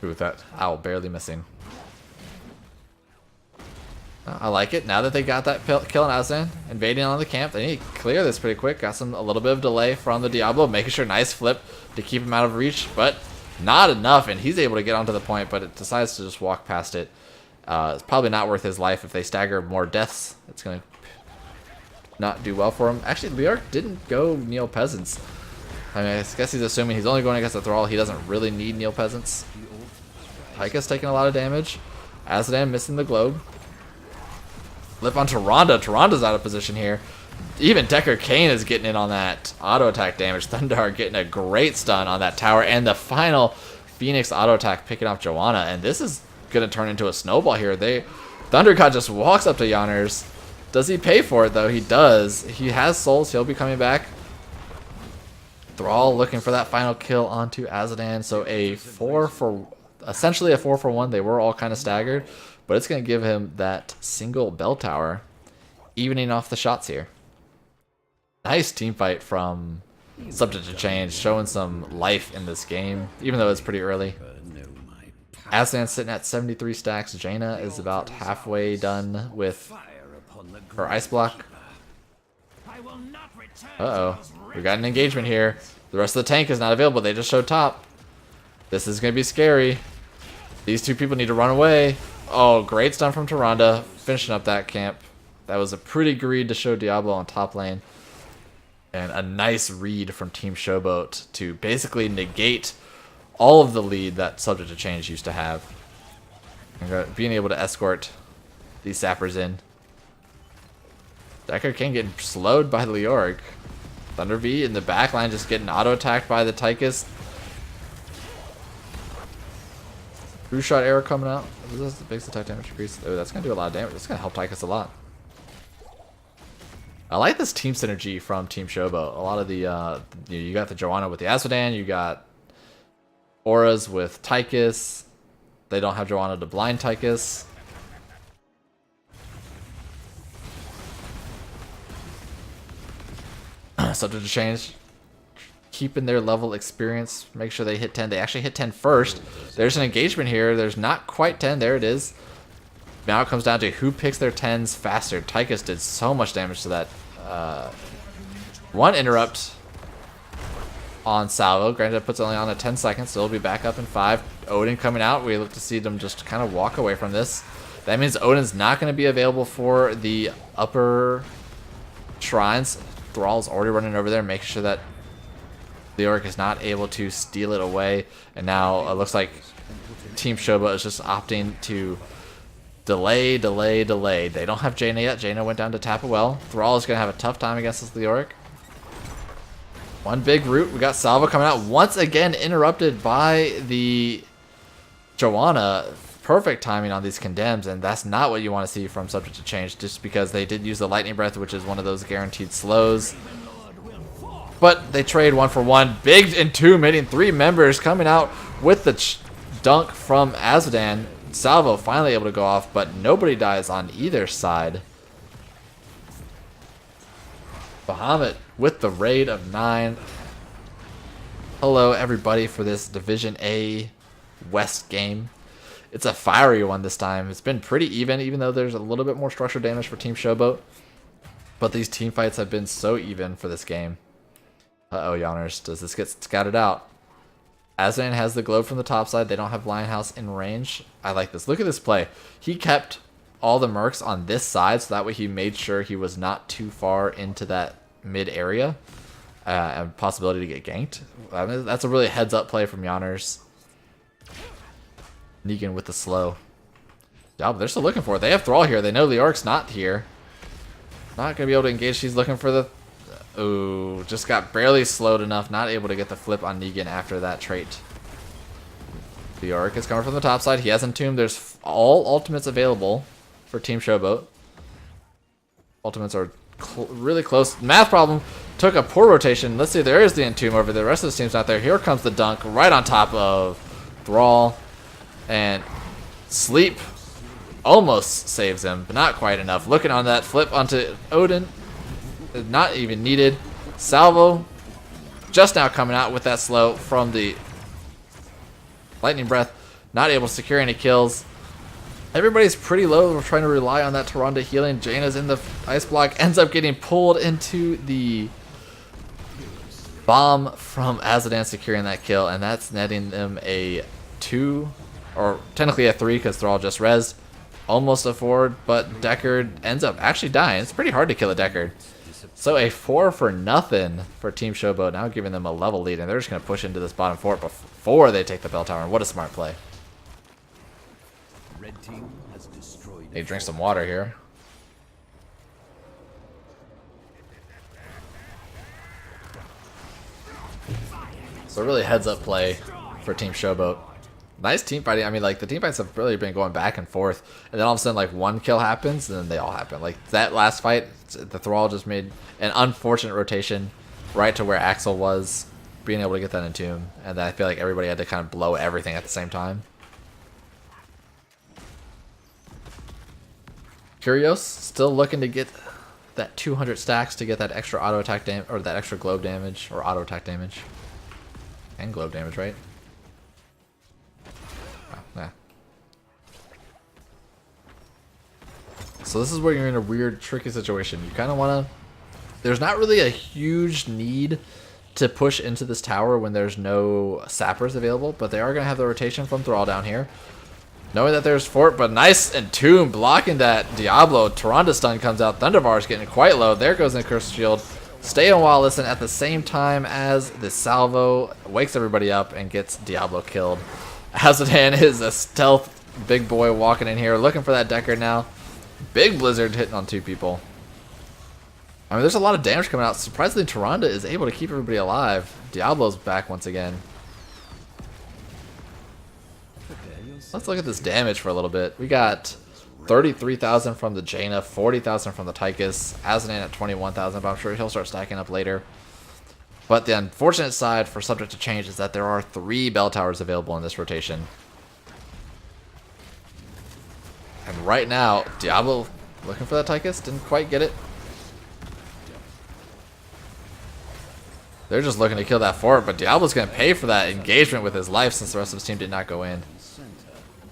Ooh, with that owl barely missing. I like it. Now that they got that kill on Azadan, invading on the camp, they need to clear this pretty quick. Got a little bit of delay from the Diablo, making sure nice flip to keep him out of reach, but not enough, and he's able to get onto the point, but it decides to just walk past it. It's probably not worth his life. If they stagger more deaths, it's going to not do well for him. Actually, Leoric didn't go Neo Peasants. I mean, I guess he's assuming he's only going against the Thrall. He doesn't really need Neo Peasants. Tychus taking a lot of damage. Azadan missing the globe. Flip on Tyrande. Tyrande's out of position here. Even Decker Kane is getting in on that auto attack damage. Thundar getting a great stun on that tower. And the final Phoenix auto attack picking off Joanna. And this is going to turn into a snowball here. ThunderGod just walks up to Yawner's. Does he pay for it, though? He does. He has souls. He'll be coming back. Thrall looking for that final kill onto Azadan. So essentially a 4 for 1. They were all kind of staggered. But it's going to give him that single bell tower, evening off the shots here. Nice team fight from Subject to Change, showing some life in this game, even though it's pretty early. Azadan's sitting at 73 stacks. Jaina is about halfway done with her ice block. Uh-oh. We got an engagement here. The rest of the tank is not available. They just showed top. This is going to be scary. These two people need to run away. Oh, great stun from Tyrande, finishing up that camp. That was a pretty greed to show Diablo on top lane. And a nice read from Team Showboat to basically negate all of the lead that Subject to Change used to have. And being able to escort these sappers in. Decker King getting slowed by Leoric. Thunder V in the back line just getting auto-attacked by the Tychus. True shot arrow coming out. This the biggest attack damage increase. Oh, that's going to do a lot of damage. That's going to help Tychus a lot. I like this team synergy from Team Showboat. A lot of the, you got the Joanna with the Azadan. You got Auras with Tychus. They don't have Joanna to blind Tychus. Subject to Change. Keeping their level experience, make sure they hit 10. They actually hit 10 first. There's an engagement here. There's not quite 10. There it is. Now it comes down to who picks their 10s faster. Tychus did so much damage to that. One interrupt on Salvo. Granted, it puts only on a 10 seconds, so it'll be back up in 5. Odin coming out. We look to see them just kind of walk away from this. That means Odin's not going to be available for the upper shrines. Thrall's already running over there, making sure that Leoric is not able to steal it away, and now it looks like Team Showboat is just opting to delay. They don't have Jaina yet. Jaina went down to tap a well. Thrall is going to have a tough time against this Leoric. One big root. We got Salvo coming out once again, interrupted by the Joanna. Perfect timing on these condemns, and that's not what you want to see from Subject to Change, just because they did use the Lightning Breath, which is one of those guaranteed slows. But they trade 1 for 1. Big and 2 meeting 3 members coming out with the dunk from Azadan. Salvo finally able to go off, but nobody dies on either side. Bahamut with the raid of 9. Hello everybody for this Division A West game. It's a fiery one this time. It's been pretty even though there's a little bit more structural damage for Team Showboat. But these team fights have been so even for this game. Uh-oh, Yawners. Does this get scouted out? Azadan has the globe from the top side. They don't have Lionhouse in range. I like this. Look at this play. He kept all the mercs on this side, so that way he made sure he was not too far into that mid area and possibility to get ganked. I mean, that's a really heads up play from Yanners. Negan with the slow. Yeah, but they're still looking for it. They have Thrall here. They know Leoric's not here. Not going to be able to engage. She's looking for the... Ooh, just got barely slowed enough. Not able to get the flip on Negan after that trait. Leoric is coming from the top side. He has Entomb. There's all ultimates available for Team Showboat. Ultimates are really close. Math problem. Took a poor rotation. Let's see. There is the Entomb over there. The rest of the team's not there. Here comes the dunk right on top of Thrall. And Sleep almost saves him, but not quite enough. Looking on that flip onto Odin. Not even needed. Salvo just now coming out with that slow from the Lightning Breath. Not able to secure any kills. Everybody's pretty low. We're trying to rely on that Tyrande healing. Jaina's in the ice block. Ends up getting pulled into the bomb from Azadan securing that kill. And that's netting them a 2, or technically a 3 because Thrall just rezzed. Almost a 4, but Deckard ends up actually dying. It's pretty hard to kill a Deckard. So a 4 for nothing for Team Showboat, now giving them a level lead, and they're just going to push into this bottom fort before they take the bell tower. And what a smart play. Red team has destroyed. They drink some water here. So really heads up play for Team Showboat. Nice team fighting. I mean, like, the team fights have really been going back and forth. And then all of a sudden, like, one kill happens, and then they all happen. Like, that last fight, the Thrall just made an unfortunate rotation right to where Axel was, being able to get that Entomb. And then I feel like everybody had to kind of blow everything at the same time. Curios still looking to get that 200 stacks to get that extra auto attack damage, or that extra globe damage, or auto attack damage. And globe damage, right? Yeah. So this is where you're in a weird, tricky situation. You kind of want to... There's not really a huge need to push into this tower when there's no sappers available, but they are going to have the rotation from Thrall down here. Knowing that there's fort, but nice Entomb blocking that Diablo. Tyrande stun comes out. Thunderbar's getting quite low. There goes the Cursed Shield. Stay on while listen at the same time as the salvo wakes everybody up and gets Diablo killed. Azadan is a stealth big boy walking in here, looking for that Deckard now. Big blizzard hitting on 2 people. I mean, there's a lot of damage coming out. Surprisingly, Tyrande is able to keep everybody alive. Diablo's back once again. Let's look at this damage for a little bit. We got 33,000 from the Jaina, 40,000 from the Tychus, Azadan at 21,000, but I'm sure he'll start stacking up later. But the unfortunate side for Subject to Change is that there are 3 bell towers available in this rotation. And right now, Diablo looking for that Tychus, didn't quite get it. They're just looking to kill that fort, but Diablo's going to pay for that engagement with his life since the rest of his team did not go in.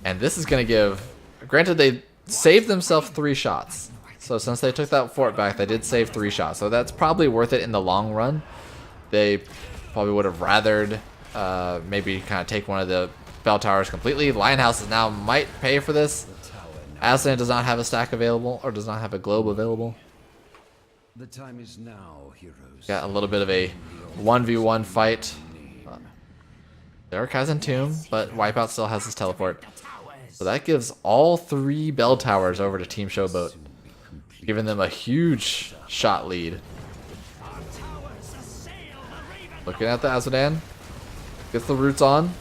And this is going to give... Granted, they saved themselves 3 shots. So since they took that fort back, they did save 3 shots. So that's probably worth it in the long run. They probably would have rathered maybe kind of take one of the bell towers completely. Lionhouses now might pay for this. Aslan does not have a stack available, or does not have a globe available. The time is now, heroes. Got a little bit of a 1v1 fight. Derek has Entomb, but Wipeout still has his teleport. So that gives all 3 bell towers over to Team Showboat, giving them a huge shot lead. Looking at the Azadan. Gets the roots on.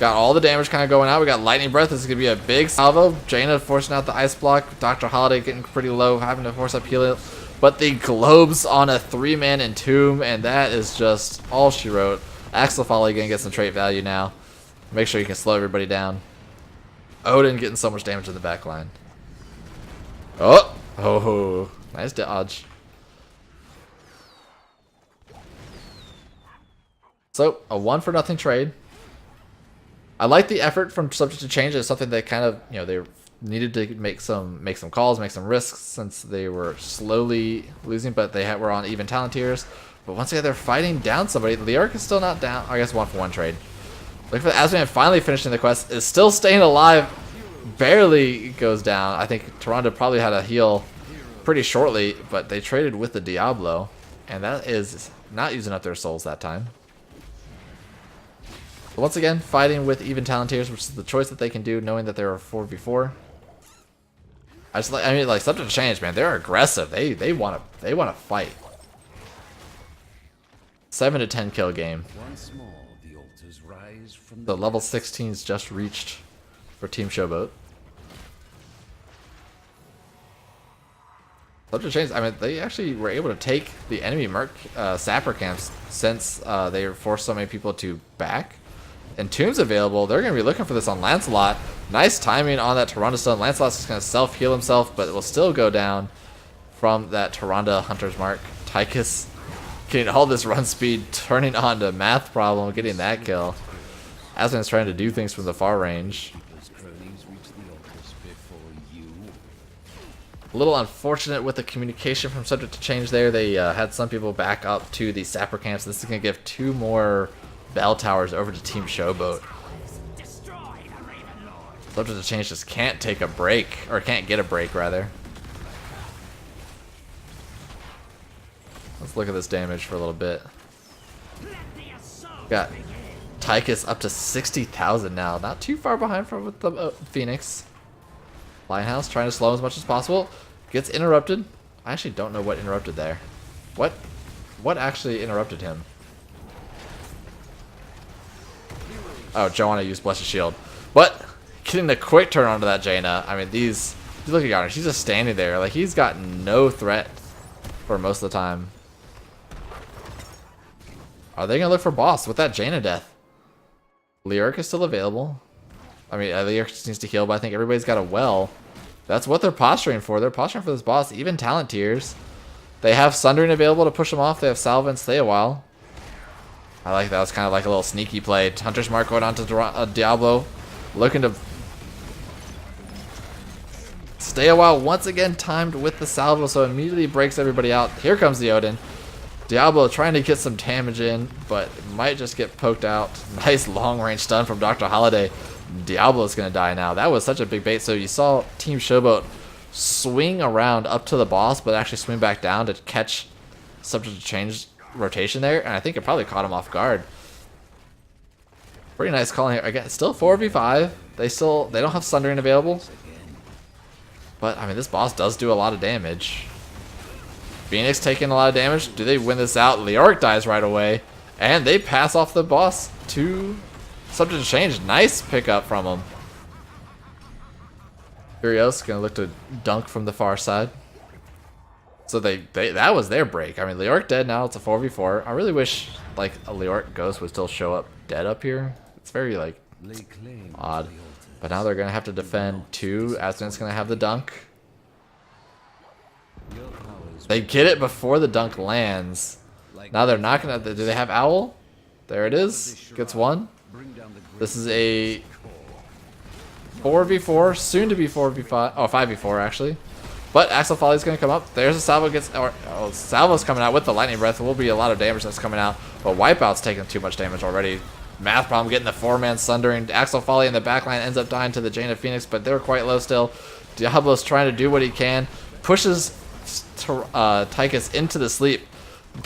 Got all the damage kind of going out. We got Lightning Breath. This is going to be a big salvo. Jaina forcing out the Ice Block. Dr. Holiday getting pretty low, having to force up heal. But the globes on a 3-man Entomb, and that is just all she wrote. Axel Folly going to get some trait value now. Make sure you can slow everybody down. Odin getting so much damage in the back line. Oh, nice dodge. So, a 1-for-nothing trade. I like the effort from Subject to Change. It's something that kind of, you know, they needed to make some calls, make some risks since they were slowly losing, but they were on even talent tiers. But once again, they're fighting down somebody. Leoric is still not down. I guess 1-for-1 trade. Look for Asman finally finishing the quest. Is still staying alive. barely goes down. I think Toronto probably had a heal pretty shortly, but they traded with the Diablo, and that is not using up their souls that time. But once again, fighting with even Talonteers, which is the choice that they can do, knowing that they're a 4v4. I mean, like, Subject to Change, man, they're aggressive. They wanna fight. 7 to 10 kill game. Once more, the altars rise from The level 16's just reached for Team Showboat. Subject to Change, I mean, they actually were able to take the enemy Merc Sapper camps since they forced so many people to back. And Tomb's available. They're going to be looking for this on Lancelot. Nice timing on that Tyrande Stone. Lancelot's just going to self-heal himself, but it will still go down from that Tyrande Hunter's Mark. Tychus getting all this run speed, turning on to Math Problem, getting that kill. Asmon's trying to do things from the far range. A little unfortunate with the communication from Subject to Change there. They had some people back up to the Sapper camps. This is going to give 2 more Bell Towers over to Team Showboat. Subject to Change just can't take a break, or can't get a break, rather. Let's look at this damage for a little bit. Got Tychus up to 60,000 now. Not too far behind from with the Phoenix. Lionhouse trying to slow as much as possible. Gets interrupted. I actually don't know what interrupted there. What actually interrupted him? Oh, Joanna used Blessed Shield. But getting the quick turn onto that Jaina. I mean, these... You look at Yonder. She's just standing there. Like, he's got no threat for most of the time. Are they going to look for boss with that Jaina death? Lyric is still available. I mean, Lyric just needs to heal, but I think everybody's got a well. That's what they're posturing for. They're posturing for this boss. Even Talent Tiers. They have Sundering available to push them off. They have Salva and Stay a While. I like that. Was kind of like a little sneaky play. Hunter's Mark going on to Diablo. Looking to Stay a While once again timed with the Salvo, so immediately breaks everybody out. Here comes the Odin. Diablo trying to get some damage in, but might just get poked out. Nice long range stun from Dr. Holiday. Diablo's going to die now. That was such a big bait. So you saw Team Showboat swing around up to the boss, but actually swing back down to catch Subject to Change rotation there, and I think it probably caught him off guard. Pretty nice calling here. Again, still 4v5. They don't have Sundering available. But, I mean, this boss does do a lot of damage. Phoenix taking a lot of damage. Do they win this out? Leoric dies right away. And they pass off the boss to Subject to Change. Nice pickup from him. Furios gonna look to dunk from the far side. So that was their break. I mean, Leoric dead now. It's a 4v4. I really wish, like, a Leoric ghost would still show up dead up here. It's very, like, odd. But now they're gonna have to defend 2. Asmon's gonna have the dunk. They get it before the dunk lands. Now they're not gonna. Do they have Owl? There it is. Gets 1. This is a 4v4, soon to be 4v5. Oh, 5v4 actually. But Axel Folly's gonna come up. There's a Salvo gets. Salvo's coming out with the Lightning Breath. There will be a lot of damage that's coming out. But Wipeout's taking too much damage already. Math Problem getting the 4-man Sundering. Axel Folly in the backline ends up dying to the Jaina Phoenix, but they're quite low still. Diablo's trying to do what he can. Pushes Tychus into the sleep.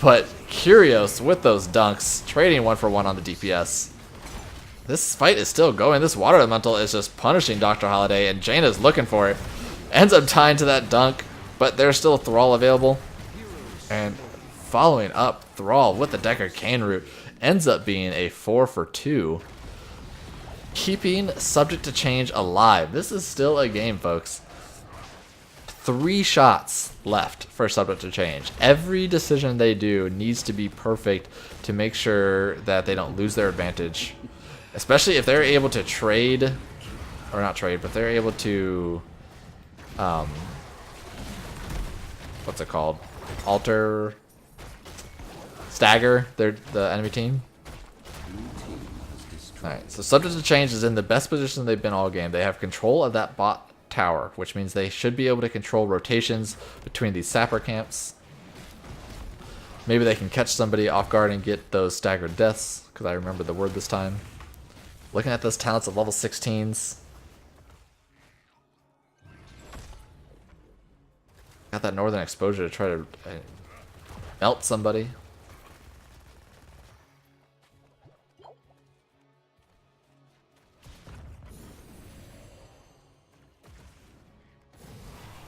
But Curios with those dunks, trading 1 for 1 on the DPS. This fight is still going. This Water Elemental is just punishing Dr. Holiday, and Jaina's looking for it. Ends up tying to that dunk, but there's still Thrall available. And following up, Thrall with the Decker Cane Root ends up being a 4 for 2. Keeping Subject to Change alive. This is still a game, folks. 3 shots left for Subject to Change. Every decision they do needs to be perfect to make sure that they don't lose their advantage. Especially if they're able to trade, or not trade, but they're able to, what's it called? Alter, stagger the enemy team. Alright, so Subject to Change is in the best position they've been all game. They have control of that bot tower, which means they should be able to control rotations between these sapper camps. Maybe they can catch somebody off guard and get those staggered deaths, because I remember the word this time. Looking at those talents of level 16s. Got that northern exposure to try to melt somebody.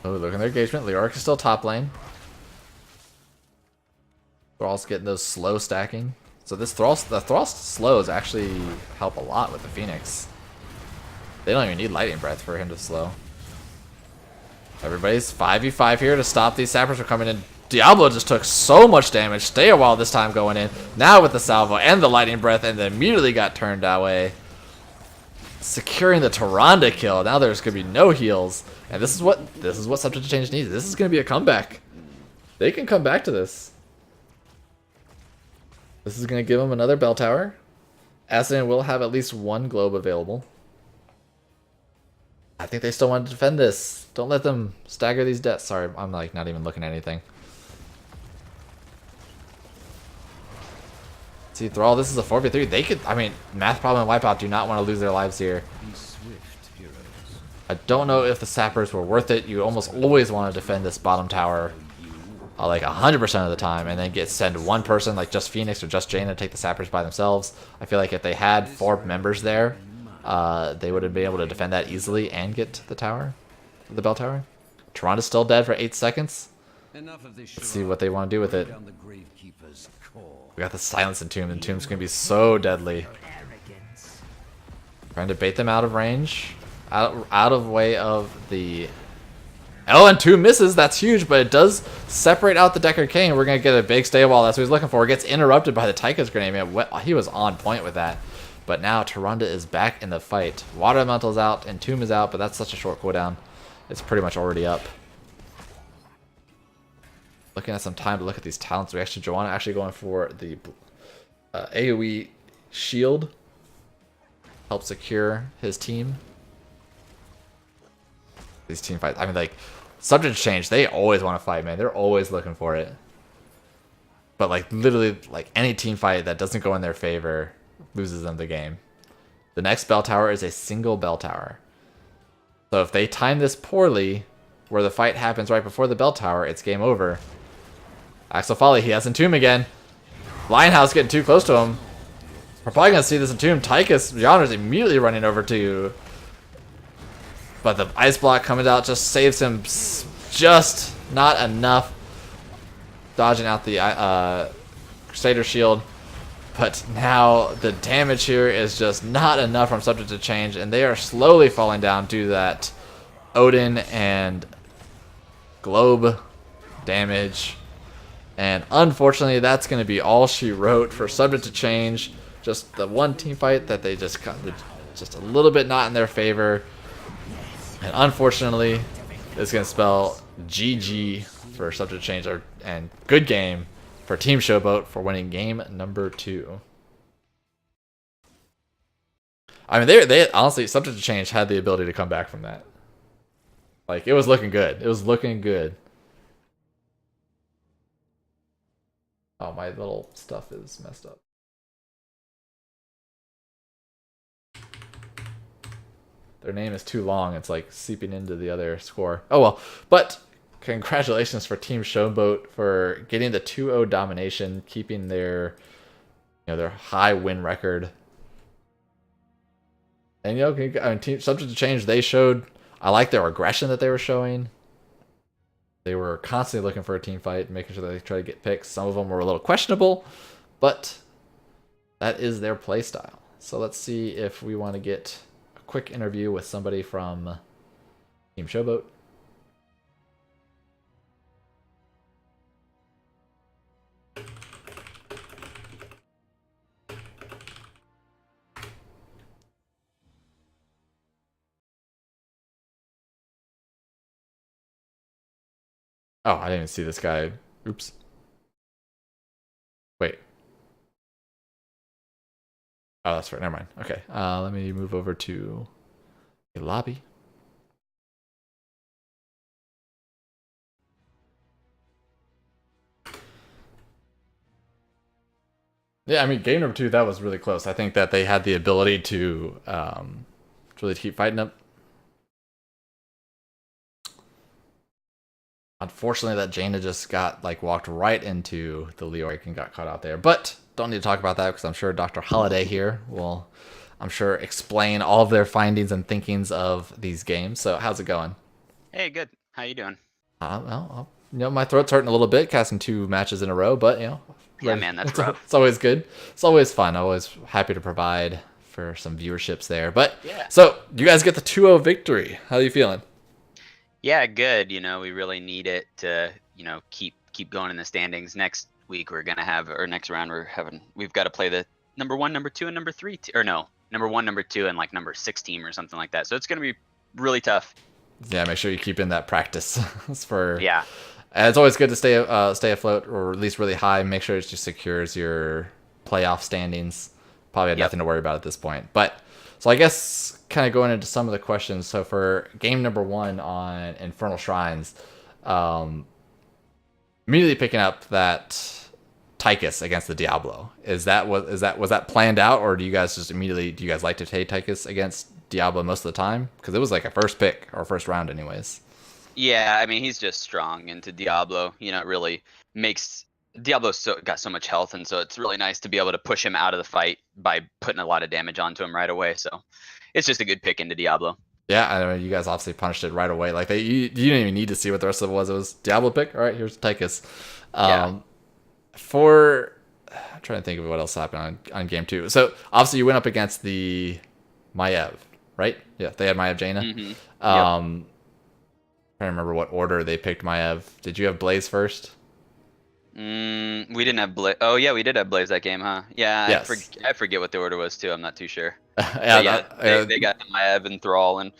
Oh, look at their engagement. Leoric is still top lane. Thrall's getting those slow stacking. So this the Thrall slows actually help a lot with the Phoenix. They don't even need Lightning Breath for him to slow. Everybody's 5v5 here to stop these sappers from coming in. Diablo just took so much damage. Stay a while this time going in. Now with the salvo and the Lightning Breath, and then immediately got turned away. Securing the Tyrande kill. Now there's gonna be no heals, and this is what Subject to Change needs. This is gonna be a comeback. They can come back to this. This is gonna give them another bell tower. Aslan will have at least one globe available. I think they still want to defend this. Don't let them stagger these deaths. Sorry, I'm like not even looking at anything. See, Thrall, this is a 4v3. They could, I mean, Math Problem and Wipeout do not want to lose their lives here. I don't know if the sappers were worth it. You almost always want to defend this bottom tower like 100% of the time, and then send one person like just Phoenix or just Jaina to take the sappers by themselves. I feel like if they had 4 members there, they would have been able to defend that easily and get the tower, the bell tower. Toronto's still dead for 8 seconds. Let's see what they want to do with it. We got the Silence Entomb. Entomb's going to be so deadly. Trying to bait them out of range. Out of way of the... Oh, Entomb misses. That's huge, but it does separate out the Decker King. We're going to get a big stay wall. That's what he's looking for. It gets interrupted by the Tyka's grenade. Man, he was on point with that. But now Tyrande is back in the fight. Water Elemental's out. Entomb is out, but that's such a short cooldown. It's pretty much already up. Looking at some time to look at these talents. Joanna actually going for the AoE shield. Help secure his team. These team fights. I mean, like, Subject to Change, they always want to fight, man. They're always looking for it. But, like, literally, like, any team fight that doesn't go in their favor loses them the game. The next bell tower is a single bell tower. So if they time this poorly, where the fight happens right before the bell tower, it's game over. Axel Folly, he has Entomb again. Lionhouse getting too close to him. We're probably going to see this Entomb. Tychus, Yonder's immediately running over to... But the Ice Block coming out just saves him just not enough. Dodging out the Crusader Shield. But now the damage here is just not enough from Subject to Change. And they are slowly falling down due to that Odin and Globe damage. And unfortunately, that's going to be all she wrote for Subject to Change. Just the one team fight that they just got just a little bit not in their favor. And unfortunately, it's going to spell GG for Subject to Change, and good game for Team Showboat for winning game number 2. I mean, they honestly, Subject to Change had the ability to come back from that. Like, it was looking good. It was looking good. Oh, my little stuff is messed up. Their name is too long. It's like seeping into the other score. Oh well. But congratulations for Team Showboat for getting the 2-0 domination, keeping their their high win record. And I mean, Team Subject to Change, they showed, I like their aggression that they were showing. They were constantly looking for a team fight, making sure that they try to get picks. Some of them were a little questionable, but that is their play style. So let's see if we want to get a quick interview with somebody from Team Showboat. Oh, I didn't even see this guy. Oops. Wait. Oh, that's right. Never mind. Okay. Let me move over to a lobby. Yeah, I mean, game number 2, that was really close. I think that they had the ability to really keep fighting up. Unfortunately, that Jaina just got like walked right into the Leoric and got caught out there. But don't need to talk about that because I'm sure Dr. Holiday here will, I'm sure, explain all of their findings and thinkings of these games. So how's it going? Hey, good. How you doing? My throat's hurting a little bit, casting 2 matches in a row, but Yeah, ready. man, that's rough. It's always good. It's always fun. Always happy to provide for some viewerships there. But Yeah. so you guys get the 2-0 victory. How are you feeling? Yeah, good. We really need it to, keep going in the standings. Next week we're gonna have, or next round we've got to play the number one, number two, and number three, or no, number one, number two, and like number six team or something like that. So it's gonna be really tough. Yeah, make sure you keep in that practice. It's for Yeah. and it's always good to stay afloat or at least really high. Make sure it just secures your playoff standings. Probably have Yep. nothing to worry about at this point. But so I guess kind of going into some of the questions. So for game number 1 on Infernal Shrines, um, immediately picking up that Tychus against the Diablo. Was that planned out, or do you guys just immediately do you guys like to take Tychus against Diablo most of the time? Because it was like a first pick or first round, anyways. Yeah, I mean he's just strong into Diablo. It really makes got so much health, and so it's really nice to be able to push him out of the fight by putting a lot of damage onto him right away. So it's just a good pick into Diablo. Yeah, I mean, you guys obviously punished it right away. Like you didn't even need to see what the rest of it was. It was Diablo pick. All right, here's Tychus. Yeah. For I'm trying to think of what else happened on game 2. So obviously you went up against the Maiev, right? Yeah, they had Maiev Jaina. Mm-hmm. Yep. Trying to remember what order they picked Maiev. Did you have Blaze first? We didn't have Blaze. Oh yeah, we did have Blaze that game, huh? Yeah, Yes. I forget what the order was too. I'm not too sure. Yeah, But yeah, they got Maiev and Thrall and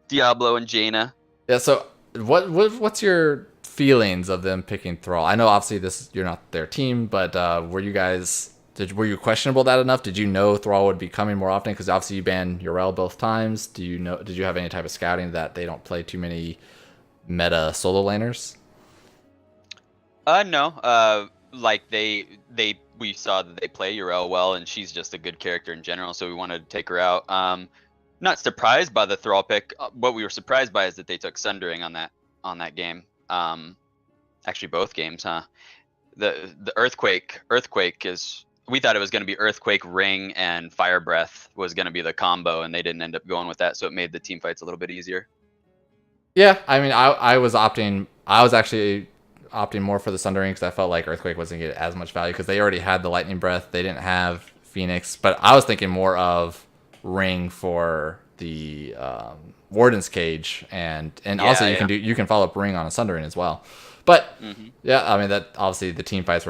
Diablo and Jaina. yeah. So what's your feelings of them picking Thrall? I know obviously you're not their team, but were you questionable that enough? Did you know Thrall would be coming more often? Because obviously you banned Yrel both times. Did you have any type of scouting that they don't play too many meta solo laners? No. Like we saw that they play Yrel well, and she's just a good character in general, so we wanted to take her out. Not surprised by the Thrall pick. What we were surprised by is that they took Sundering on that game. Actually, both games, huh? The Earthquake is. We thought it was going to be Earthquake, Ring, and Fire Breath was going to be the combo, and they didn't end up going with that, so it made the team fights a little bit easier. Yeah, I mean, I was actually opting more for the Sundering because I felt like Earthquake wasn't getting as much value because they already had the Lightning Breath. They didn't have Phoenix, but I was thinking more of Ring for the Warden's Cage, and also you can follow up Ring on a Sundering as well. But yeah, I mean that obviously the team fights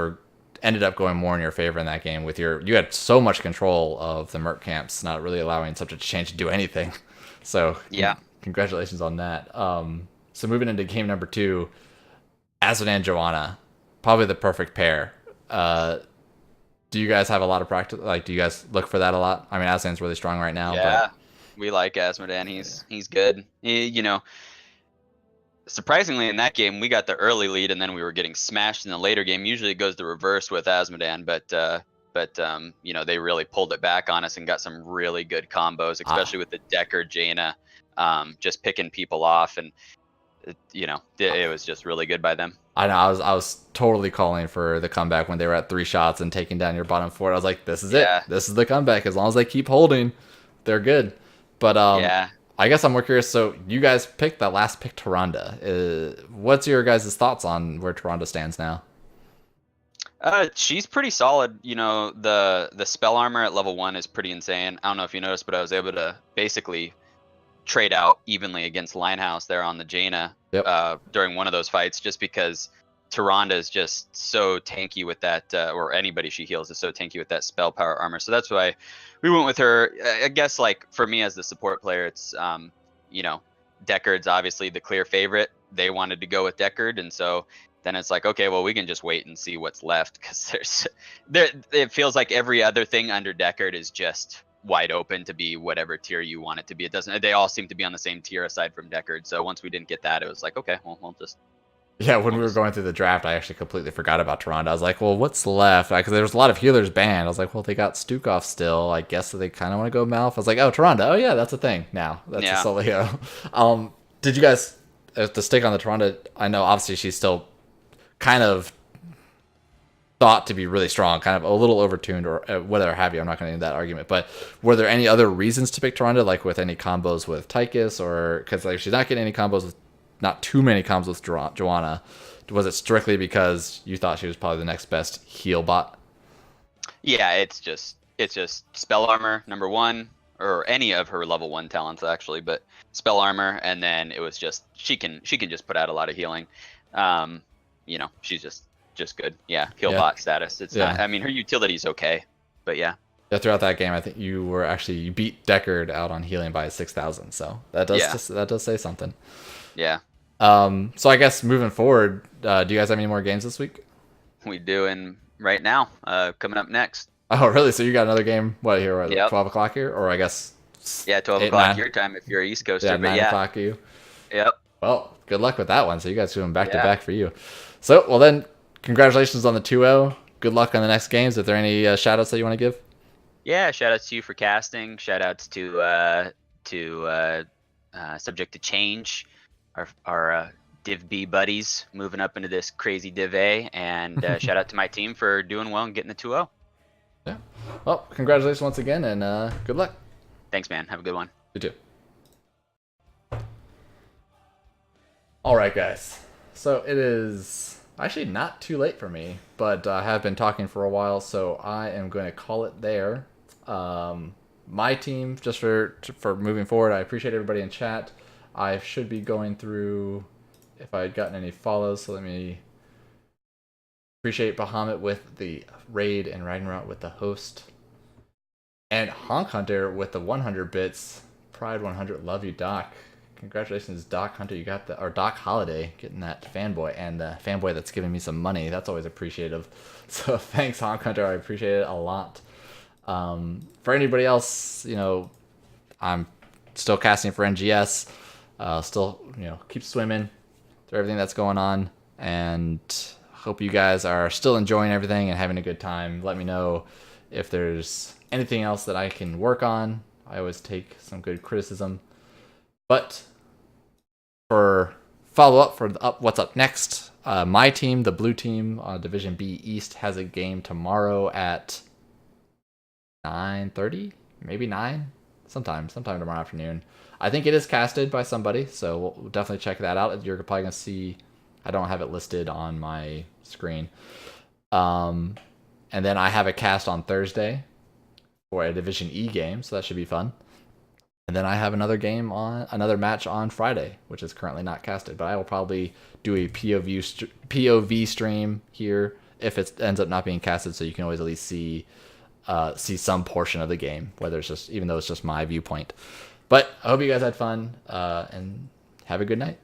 ended up going more in your favor in that game. You had so much control of the Merc camps, not really allowing such a change to do anything. So Yeah. Congratulations on that. So moving into game number 2, Azmodan and Joanna, probably the perfect pair. Do you guys have a lot of practice? Like, do you guys look for that a lot? I mean, Azmodan's really strong right now. Yeah, we like Azmodan. He's good. Surprisingly, in that game, we got the early lead, and then we were getting smashed in the later game. Usually, it goes the reverse with Azmodan, but they really pulled it back on us and got some really good combos, especially with the Decker Jaina, just picking people off, and it was just really good by them. I know. I was totally calling for the comeback when they were at 3 shots and taking down your bottom 4. I was like, this is it. This is the comeback. As long as they keep holding, they're good. But yeah. I guess I'm more curious. So you guys picked that last pick, Tyrande. What's your guys' thoughts on where Tyrande stands now? She's pretty solid. The spell armor at level 1 is pretty insane. I don't know if you noticed, but I was able to basically trade out evenly against Linehouse there on the Jaina during one of those fights, just because Tyrande is just so tanky with that, or anybody she heals is so tanky with that spell power armor. So that's why we went with her. I guess, like, for me as the support player, it's Deckard's obviously the clear favorite. They wanted to go with Deckard, and so then it's like, okay, well, we can just wait and see what's left, because it feels like every other thing under Deckard is just wide open to be whatever tier you want it to be. They all seem to be on the same tier aside from Deckard. So once we didn't get that, it was like, okay, well, we'll just. Yeah, when we were going through the draft, I actually completely forgot about Tyrande. I was like, well, what's left? Because there was a lot of healers banned. I was like, well, they got Stukov still. I guess they kind of want to go Malf. I was like, oh, Tyrande. Oh, yeah, that's a thing now. That's a solo hero. Did you guys to stick on the Toronto, I know obviously she's still kind of thought to be really strong, kind of a little overtuned or whatever have you. I'm not going to get into that argument. But were there any other reasons to pick Toronto, like with any combos with Tychus, or because like she's not getting any combos with, not too many combos with Joanna? Was it strictly because you thought she was probably the next best heal bot? Yeah, it's just spell armor number 1, or any of her level 1 talents actually, but spell armor, and then it was just she can just put out a lot of healing. She's just good. Yeah, heal bot status. It's not. I mean, her utility's okay, but yeah. Yeah, throughout that game, I think you beat Deckard out on healing by 6,000. So that does say something. Yeah. So I guess moving forward, do you guys have any more games this week? We doing right now. Coming up next. Oh, really? So you got another game? What here? Yep. 12 o'clock here, or I guess. Yeah, 12 o'clock your time if you're a East Coaster. Yeah, but 9 o'clock you. Yep. Well, good luck with that one. So you guys doing back to back for you. So well then, congratulations on the 2-0. Good luck on the next games. If there are any shout outs that you want to give? Yeah, shout outs to you for casting. Shout outs to Subject to Change, our Div B buddies moving up into this crazy Div A, and shout out to my team for doing well and getting the 2-0. Yeah. Well, congratulations once again, and good luck. Thanks, man. Have a good one. You too. All right, guys. So it is actually not too late for me, but I have been talking for a while, so I am going to call it there. My team, just for moving forward, I appreciate everybody in chat. I should be going through if I had gotten any follows, so let me appreciate Bahamut with the raid and Ragnarok with the host. And Honk Hunter with the 100 bits. Pride 100, love you, Doc. Congratulations, Doc Hunter. You got or Doc Holiday getting that fanboy, and the fanboy that's giving me some money. That's always appreciative. So thanks, Honk Hunter. I appreciate it a lot. For anybody else, I'm still casting for NGS. Still, keep swimming through everything that's going on, and hope you guys are still enjoying everything and having a good time. Let me know if there's anything else that I can work on. I always take some good criticism. But for follow-up for what's up next, my team, the blue team, Division B East, has a game tomorrow at 9:30, maybe 9, sometime tomorrow afternoon. I think it is casted by somebody, so we'll definitely check that out. You're probably going to see, I don't have it listed on my screen. And then I have a cast on Thursday for a Division E game, so that should be fun. And then I have another match on Friday, which is currently not casted, but I will probably do a POV stream here if it ends up not being casted, so you can always at least see some portion of the game, even though it's just my viewpoint. But I hope you guys had fun, and have a good night.